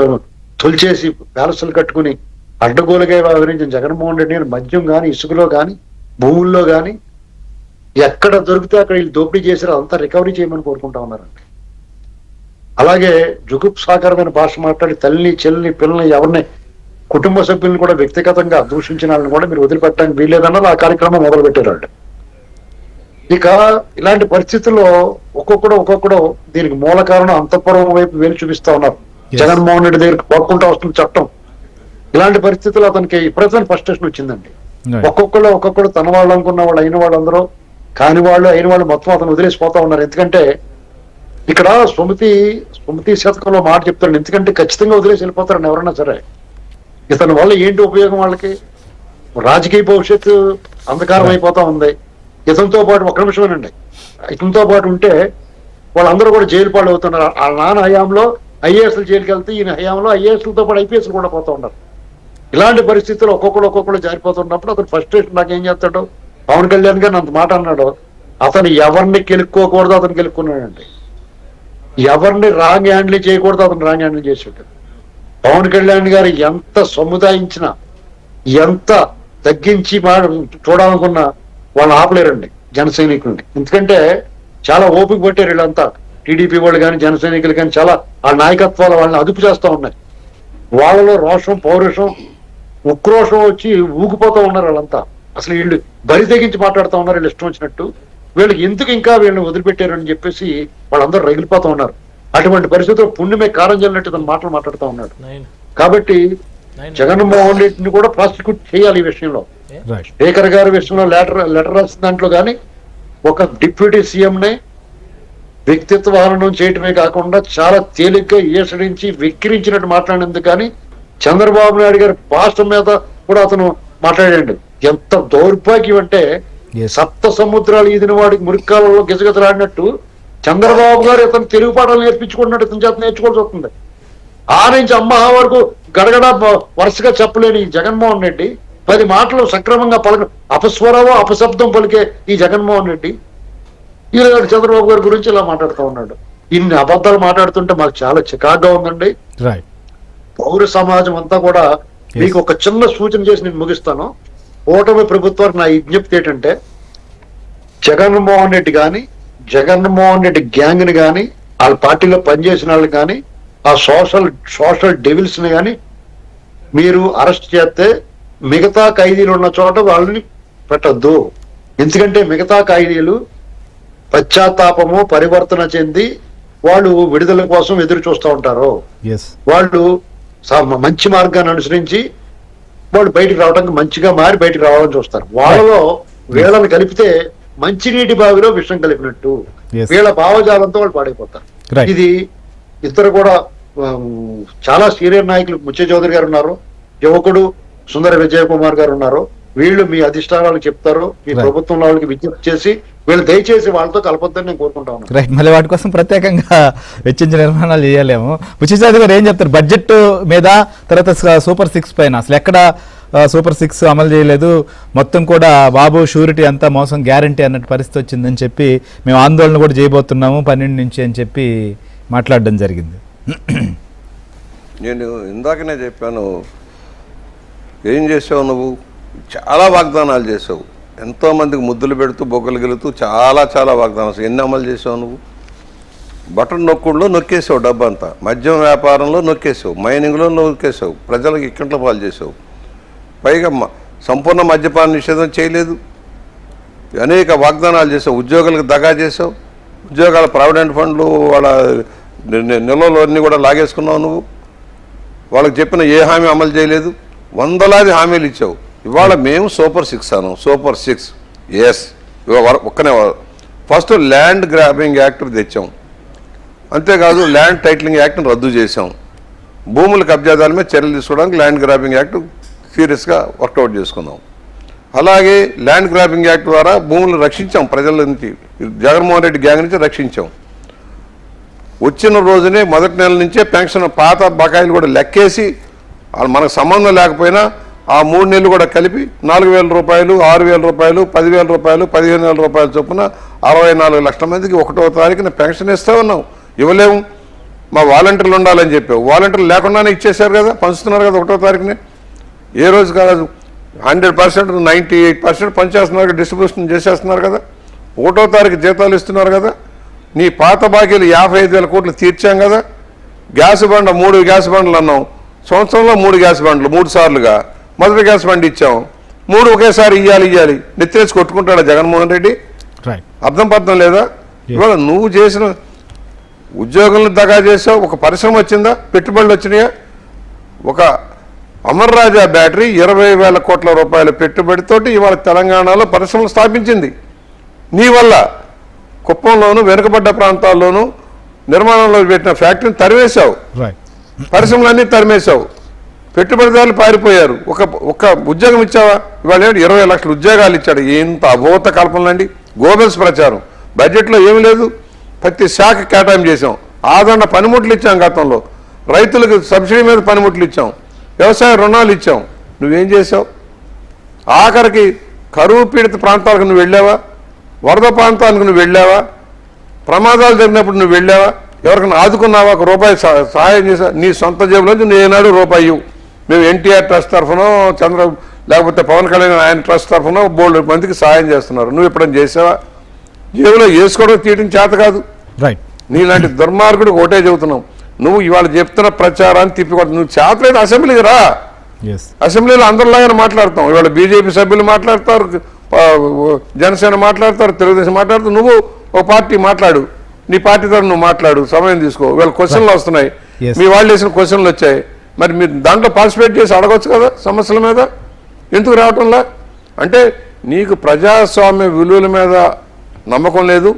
తొలిచేసి ప్యాలెస్లు కట్టుకుని అడ్డగోలుగా వ్యవహరించిన జగన్మోహన్ రెడ్డిని మద్యం కానీ, ఇసుకలో కానీ, భూముల్లో కానీ ఎక్కడ దొరికితే అక్కడ వీళ్ళు దోపిడీ చేశారు, అంతా రికవరీ చేయమని కోరుకుంటా ఉన్నారండి. అలాగే జుగుప్సాకరమైన భాష మాట్లాడి తల్లిని, చెల్లిని, పిల్లల్ని, ఎవరిని, కుటుంబ సభ్యులను కూడా వ్యక్తిగతంగా దూషించిన వాళ్ళని కూడా మీరు వదిలిపెట్టడానికి వీల్లేదన్నారు. ఆ కార్యక్రమం మొదలు పెట్టారండి. ఇక ఇలాంటి పరిస్థితుల్లో ఒక్కొక్కడు దీనికి మూల కారణం అంతఃపురం వైపు వేలు చూపిస్తా ఉన్నారు. జగన్మోహన్ రెడ్డి దగ్గరికి కోరుకుంటా వస్తుంది చట్టం. ఇలాంటి పరిస్థితుల్లో అతనికి విపరీతమైన ఫ్రస్ట్రేషన్ వచ్చిందండి. ఒక్కొక్కడు తన వాళ్ళు అనుకున్న వాళ్ళు అయిన వాళ్ళందరూ కాని వాళ్ళు అయిన వాళ్ళు మొత్తం అతను వదిలేసిపోతా ఉన్నారు. ఎందుకంటే ఇక్కడ సుమతి శతకంలో మాట చెప్తాడు, ఎందుకంటే ఖచ్చితంగా వదిలేసి వెళ్ళిపోతారని ఎవరన్నా సరే. ఇతని వల్ల ఏంటి ఉపయోగం వాళ్ళకి? రాజకీయ భవిష్యత్తు అంధకారం అయిపోతా ఉంది. ఇతనితో పాటు ఒక్క నిమిషమేనండి, ఇతనితో పాటు ఉంటే వాళ్ళందరూ కూడా జైలు పాలు అవుతున్నారు. ఆ నాన్న హయాంలో ఐఏఎస్లు జైలుకి వెళ్తే ఈయన హయాంలో ఐఏఎస్లతో పాటు ఐపీఎస్లు కూడా పోతా ఉన్నారు. ఇలాంటి పరిస్థితుల్లో ఒక్కొక్కడు జారిపోతున్నప్పుడు అతను ఫ్రస్ట్రేషన్ నాకు ఏం చేస్తాడు, పవన్ కళ్యాణ్ గారిని అంత మాట అన్నాడు. అతను ఎవరిని గెలుక్కోకూడదు అతను గెలుక్కున్నాడండి. ఎవరిని రాంగ్ హ్యాండిల్ చేయకూడదు అతను రాంగ్ హ్యాండిల్ చేసాడు. పవన్ కళ్యాణ్ గారు ఎంత సముదాయించినా ఎంత తగ్గించి చూడాలనుకున్నా వాళ్ళు ఆపలేరండి జన సైనికుల్ని. ఎందుకంటే చాలా ఓపిక పట్టారు వీళ్ళంతా. టీడీపీ వాళ్ళు కానీ జన సైనికులు కానీ చాలా ఆ నాయకత్వాలు వాళ్ళని అదుపు చేస్తూ ఉన్నాయి. వాళ్ళలో రోషం, పౌరుషం, ఉక్రోషం వచ్చి ఊగిపోతూ ఉన్నారు వాళ్ళంతా. అసలు వీళ్ళు బరి తెగించి మాట్లాడుతూ ఉన్నారు వీళ్ళు ఇష్టం వచ్చినట్టు. వీళ్ళకి ఎందుకు ఇంకా వీళ్ళని వదిలిపెట్టారు అని చెప్పేసి వాళ్ళందరూ రగిలిపోతూ ఉన్నారు. అటువంటి పరిస్థితుల్లో పుణ్యమే కారం చల్లినట్టు తన మాటలు మాట్లాడుతూ ఉన్నాడు. కాబట్టి జగన్మోహన్ రెడ్డిని కూడా ప్రాసిక్యూట్ చేయాలి ఈ విషయంలో. స్పీకర్ గారి విషయంలో లెటర్ రాసిన దాంట్లో కానీ ఒక డిప్యూటీ సీఎంని వ్యక్తిత్వ హననం చేయటమే కాకుండా చాలా తేలిగ్గా ఈసడించి వెక్కిరించినట్టు మాట్లాడినందుకు కానీ చంద్రబాబు నాయుడు గారి భాష మీద కూడా అతను మాట్లాడాడు. ఎంత దౌర్భాగ్యం అంటే సప్త సముద్రాలు ఈదిన వాడికి మురికాలలో గిజగిజలాడినట్టు చంద్రబాబు గారు ఇతను తెలుగు పాఠాలు నేర్పించుకుంటున్నట్టు ఇతని చేత నేర్చుకోవాల్సి వస్తుంది. ఆ నుంచి అమ్మ వరకు గడగడ వరుసగా చెప్పలేని జగన్మోహన్ రెడ్డి 10 మాటలు సక్రమంగా అపస్వరమో అపశబ్దం పలికే ఈ జగన్మోహన్ రెడ్డి ఈరోజు చంద్రబాబు గారి గురించి ఇలా మాట్లాడుతూ ఉన్నాడు. ఇన్ని అబద్ధాలు మాట్లాడుతుంటే మాకు చాలా చికాగ్గా ఉందండి. పౌర సమాజం అంతా కూడా మీకు ఒక చిన్న సూచన చేసి నేను ముగిస్తాను. ఓటమి ప్రభుత్వానికి నా విజ్ఞప్తి ఏంటంటే జగన్మోహన్ రెడ్డి కానీ జగన్మోహన్ రెడ్డి గ్యాంగ్ ని కానీ వాళ్ళ పార్టీలో పనిచేసిన వాళ్ళు కానీ ఆ సోషల్ డెవిల్స్ ని కానీ మీరు అరెస్ట్ చేస్తే మిగతా ఖైదీలు ఉన్న చోట వాళ్ళని పెట్టద్దు. ఎందుకంటే మిగతా ఖైదీలు పశ్చాత్తాపము పరివర్తన చెంది వాళ్ళు విడుదల కోసం ఎదురు చూస్తూ ఉంటారు. వాళ్ళు మంచి మార్గాన్ని అనుసరించి వాళ్ళు బయటికి రావడానికి మంచిగా మారి బయటికి రావాలని చూస్తారు. వాళ్ళలో వీళ్ళని కలిపితే మంచినీటి బావిలో విషం కలిపినట్టు వీళ్ళ భావజాలంతో వాళ్ళు పాడైపోతారు. ఇది ఇద్దరు కూడా చాలా సీనియర్ నాయకులు ముత్య చౌదరి గారు ఉన్నారు, యువకుడు సుందర విజయ్ కుమార్ గారు ఉన్నారు. వీళ్ళు మీ అధిష్టానాలకు చెప్తారు, మీ ప్రభుత్వంలో వాళ్ళకి విజ్ఞప్తి చేసి వీళ్ళు దయచేసి వాళ్ళతో కలపొద్దని నేను కోరుకుంటా ఉన్నాను. రైట్, మళ్ళీ వాటి కోసం ప్రత్యేకంగా వెచ్చించిన నిర్మాణాలు చేయాలేము. ముత్య చౌదరి గారు ఏం చెప్తారు బడ్జెట్ మీద, తర్వాత సూపర్ 6 పైన? అసలు ఎక్కడ సూపర్ 6 అమలు చేయలేదు, మొత్తం కూడా బాబు షూరిటీ అంతా మోసం, గ్యారంటీ అన్నట్టు పరిస్థితి వచ్చిందని చెప్పి మేము ఆందోళన కూడా చేయబోతున్నాము 12 నుంచి అని చెప్పి మాట్లాడడం జరిగింది. నేను ఇందాకనే చెప్పాను, ఏం చేసావు నువ్వు? చాలా వాగ్దానాలు చేసావు, ఎంతోమందికి ముద్దులు పెడుతూ బొగ్గలు గెలుతూ చాలా వాగ్దానాలు. ఎన్ని అమలు చేసావు నువ్వు? బటన్ నొక్కుడులో నొక్కేసావు, డబ్బంతా మద్యం వ్యాపారంలో నొక్కేసావు, మైనింగ్లో నొక్కేసావు, ప్రజలకు ఇక్కంట్ల పాలు చేసావు. పైగా సంపూర్ణ మద్యపాన నిషేధం చేయలేదు, అనేక వాగ్దానాలు చేసావు. ఉద్యోగులకు దగా చేసావు, ఉద్యోగాల ప్రావిడెంట్ ఫండ్లు వాళ్ళ నిల్వలు అన్నీ కూడా లాగేసుకున్నావు నువ్వు. వాళ్ళకి చెప్పిన ఏ హామీ అమలు చేయలేదు, వందలాది హామీలు ఇచ్చావు. ఇవాళ మేము సూపర్ 6 అను, సూపర్ 6 ఎస్. ఒక్కనే ఫస్ట్ ల్యాండ్ గ్రాబింగ్ యాక్ట్ తెచ్చాం, అంతేకాదు ల్యాండ్ టైటిలింగ్ యాక్ట్ని రద్దు చేసాం. భూముల కబ్జాదాల మీద చర్యలు తీసుకోవడానికి ల్యాండ్ గ్రాబింగ్ యాక్ట్ సీరియస్గా వర్కౌట్ చేసుకుందాం. అలాగే ల్యాండ్ గ్రాబింగ్ యాక్ట్ ద్వారా భూములను రక్షించాం, ప్రజల నుంచి, జగన్మోహన్ రెడ్డి గ్యాంగ్ నుంచి రక్షించాం. వచ్చిన రోజునే మొదటి నెల నుంచే పెన్షన్ పాత బకాయిలు కూడా లెక్కేసి మనకు సంబంధం లేకపోయినా ఆ 3 నెలలు కూడా కలిపి 4,000 రూపాయలు, 6,000 రూపాయలు, 10,000 రూపాయలు, 15,000 రూపాయల చొప్పున 64 లక్షల మందికి 1వ తారీఖున పెన్షన్ ఇస్తూ ఉన్నాం. ఇవ్వలేము, మా వాలంటీర్లు ఉండాలని చెప్పావు. వాలంటీర్లు లేకుండానే ఇచ్చేశారు కదా, పంచుతున్నారు కదా 1వ తారీఖునే. ఏ రోజు కాదు 100%, 98% పనిచేస్తున్నారు, డిస్ట్రిబ్యూషన్ చేసేస్తున్నారు కదా. 1వ తారీఖు జీతాలు ఇస్తున్నారు కదా. నీ పాత బాకీలు 55,000 కోట్లు తీర్చాం కదా. గ్యాస్ బండ 3 గ్యాస్ బండ్లు అన్నాం, సంవత్సరంలో 3 గ్యాస్ బండ్లు 3 సార్లుగా. మొదటి గ్యాస్ బండి ఇచ్చాం, 3 ఒకేసారి ఇవ్వాలి. నెత్తేసి కొట్టుకుంటాడా జగన్మోహన్ రెడ్డి? అర్థం పర్థం లేదా? ఇవాళ నువ్వు చేసిన ఉద్యోగులను దగా చేసావు, ఒక పరిశ్రమ వచ్చిందా, పెట్టుబడులు వచ్చినాయా? ఒక అమర్ రాజా బ్యాటరీ 20,000 కోట్ల రూపాయల పెట్టుబడితోటి ఇవాళ తెలంగాణలో పరిశ్రమలు స్థాపించింది. నీ వల్ల కుప్పంలోను వెనుకబడ్డ ప్రాంతాల్లోనూ నిర్మాణంలో పెట్టిన ఫ్యాక్టరీని తరివేశావు, పరిశ్రమలన్నీ తరిమేశావు, పెట్టుబడిదారులు పారిపోయారు. ఒక ఉద్యోగం ఇచ్చావా? ఇవాళ 20 లక్షల ఉద్యోగాలు ఇచ్చాడు. ఎంత అభూత కల్పనలండి, గోబెల్స్ ప్రచారం. బడ్జెట్లో ఏమీ లేదు, ప్రతి శాఖ కేటాయింపు చేసాం. ఆదరణ పనిముట్లు ఇచ్చాం, గతంలో రైతులకు సబ్సిడీ మీద పనిముట్లు ఇచ్చాం, వ్యవసాయ రుణాలు ఇచ్చాం. నువ్వేం చేసావు? ఆఖరికి కరువు పీడిత ప్రాంతాలకు నువ్వు వెళ్ళావా? వరద ప్రాంతాలకు నువ్వు వెళ్ళావా? ప్రమాదాలు జరిగినప్పుడు నువ్వు వెళ్ళావా? ఎవరికైనా ఆదుకున్నావా? 1 రూపాయి సహాయం చేసా? నీ సొంత జేబులోంచి నువ్వు ఏనాడు రూపాయి ఇవ్వు. మేము ఎన్టీఆర్ ట్రస్ట్ తరఫునో లేకపోతే పవన్ కళ్యాణ్ ఆయన ట్రస్ట్ తరఫునో బోల్డ్ మందికి సహాయం చేస్తున్నారు. నువ్వు ఎప్పుడైనా చేసావా? జేబులో వేసుకోవడం తీయడం చేత కాదు. నీలాంటి దుర్మార్గుడు ఒకటే చెబుతున్నావు. నువ్వు ఇవాళ చెప్తున్న ప్రచారాన్ని తిప్పికొట్టు. నువ్వు చేతలేదు, అసెంబ్లీకి రా. అసెంబ్లీలో అందరిలాగానే మాట్లాడతాం. ఇవాళ బీజేపీ సభ్యులు మాట్లాడతారు, జనసేన మాట్లాడతారు, తెలుగుదేశం మాట్లాడతారు. నువ్వు ఒక పార్టీ మాట్లాడు, నీ పార్టీ తరఫున నువ్వు మాట్లాడు, సమయం తీసుకో. ఇవాళ క్వశ్చన్లు వస్తున్నాయి, మీ వాళ్ళు వేసిన క్వశ్చన్లు వచ్చాయి. మరి మీరు దాంట్లో పార్టిసిపేట్ చేసి అడగొచ్చు కదా సమస్యల మీద. ఎందుకు రావటంలా? అంటే నీకు ప్రజాస్వామ్య విలువల మీద నమ్మకం లేదు,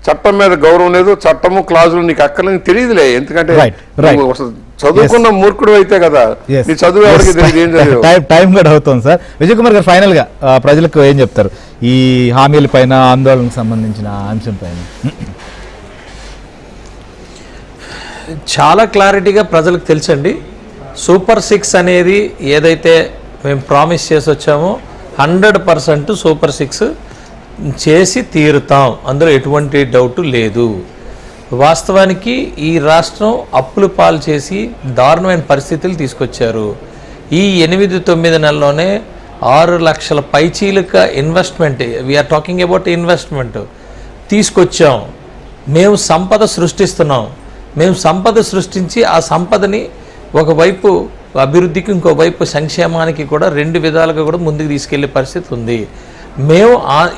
చట్టం మీద గౌరవం లేదు, చట్టము క్లాజులు నీకు అక్కర్లేదు, తెలియదులే. ఎందుకంటే చదువుకున్న మూర్ఖుడు అయితే కదా, నీ చదువు ఎవరికి తెలియదు, ఏం చదివావు. టైం కూడా అవుతుంది సార్. విజయ్ కుమార్ గారు, ఫైనల్ గా ప్రజలకు ఏం చెప్తారు ఈ హామీల పైన, ఆందోళనకు సంబంధించిన అంశం పైన? చాలా క్లారిటీగా ప్రజలకు తెలుసండి. సూపర్ 6 అనేది ఏదైతే మేము ప్రామిస్ చేసి వచ్చామో 100% సూపర్ 6 చేసి తీరుతాం, అందులో ఎటువంటి డౌట్ లేదు. వాస్తవానికి ఈ రాష్ట్రం అప్పులు పాలు చేసి దారుణమైన పరిస్థితులు తీసుకొచ్చారు. ఈ 8-9 నెలల్లోనే 6 లక్షల పైచీలక investment, we're talking about investment తీసుకొచ్చాం. మేము సంపద సృష్టిస్తున్నాం. మేము సంపద సృష్టించి ఆ సంపదని ఒకవైపు అభివృద్ధికి, ఇంకోవైపు సంక్షేమానికి కూడా 2 విధాలుగా కూడా ముందుకు తీసుకెళ్లే పరిస్థితి ఉంది. మేము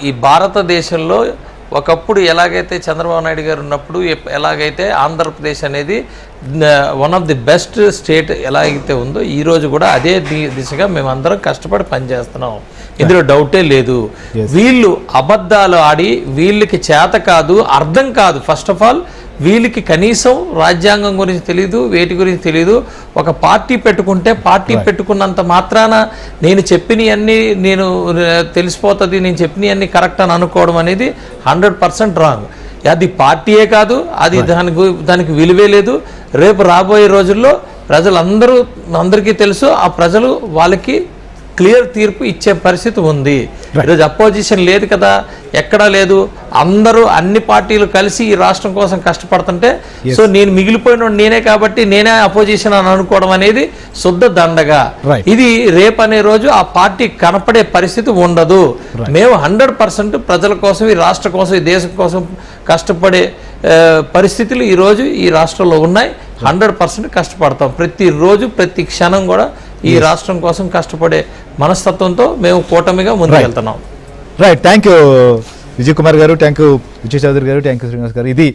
ఈ భారతదేశంలో ఒకప్పుడు ఎలాగైతే చంద్రబాబు నాయుడు గారు ఉన్నప్పుడు ఎలాగైతే ఆంధ్రప్రదేశ్ అనేది one of the best state ఎలాగైతే ఉందో, ఈరోజు కూడా అదే దిశగా మేమందరం కష్టపడి పనిచేస్తున్నాం. ఇందులో డౌటే లేదు. వీళ్ళు అబద్ధాలు ఆడి, వీళ్ళకి చేత కాదు, అర్థం కాదు. ఫస్ట్ ఆఫ్ ఆల్ వీళ్ళకి కనీసం రాజ్యాంగం గురించి తెలియదు, వేటి గురించి తెలియదు. ఒక పార్టీ పెట్టుకుంటే పార్టీ పెట్టుకున్నంత మాత్రాన నేను చెప్పినవన్నీ నేను తెలిసిపోతుంది, నేను చెప్పినవన్నీ కరెక్ట్ అని అనుకోవడం అనేది 100% రాంగ్. అది పార్టీయే కాదు, అది దానికి విలువే లేదు. రేపు రాబోయే రోజుల్లో అందరికీ తెలుసు, ఆ ప్రజలు వాళ్ళకి క్లియర్ తీర్పు ఇచ్చే పరిస్థితి ఉంది. ఈరోజు అపోజిషన్ లేదు కదా, ఎక్కడా లేదు. అందరూ అన్ని పార్టీలు కలిసి ఈ రాష్ట్రం కోసం కష్టపడుతుంటే, సో నేను మిగిలిపోయిన నేనే కాబట్టి నేనే అపోజిషన్ అని అనుకోవడం అనేది శుద్ధ దండగా. ఇది రేపు అనే రోజు ఆ పార్టీ కనపడే పరిస్థితి ఉండదు. మేము 100% ప్రజల కోసం, ఈ రాష్ట్ర కోసం, ఈ దేశం కోసం కష్టపడే పరిస్థితులు ఈరోజు ఈ రాష్ట్రంలో ఉన్నాయి. 100% కష్టపడతాం. ప్రతిరోజు ప్రతి క్షణం కూడా ఈ రాష్ట్రం కోసం కష్టపడే మనస్తత్వంతో మేము కూటమిగా ముందుకెళ్తున్నాం. Right, thank you Vijay Kumar గారు, థ్యాంక్ యూ విజయ్ చౌదరి గారు, థ్యాంక్ యూ శ్రీనివాస్ గారు. ఇది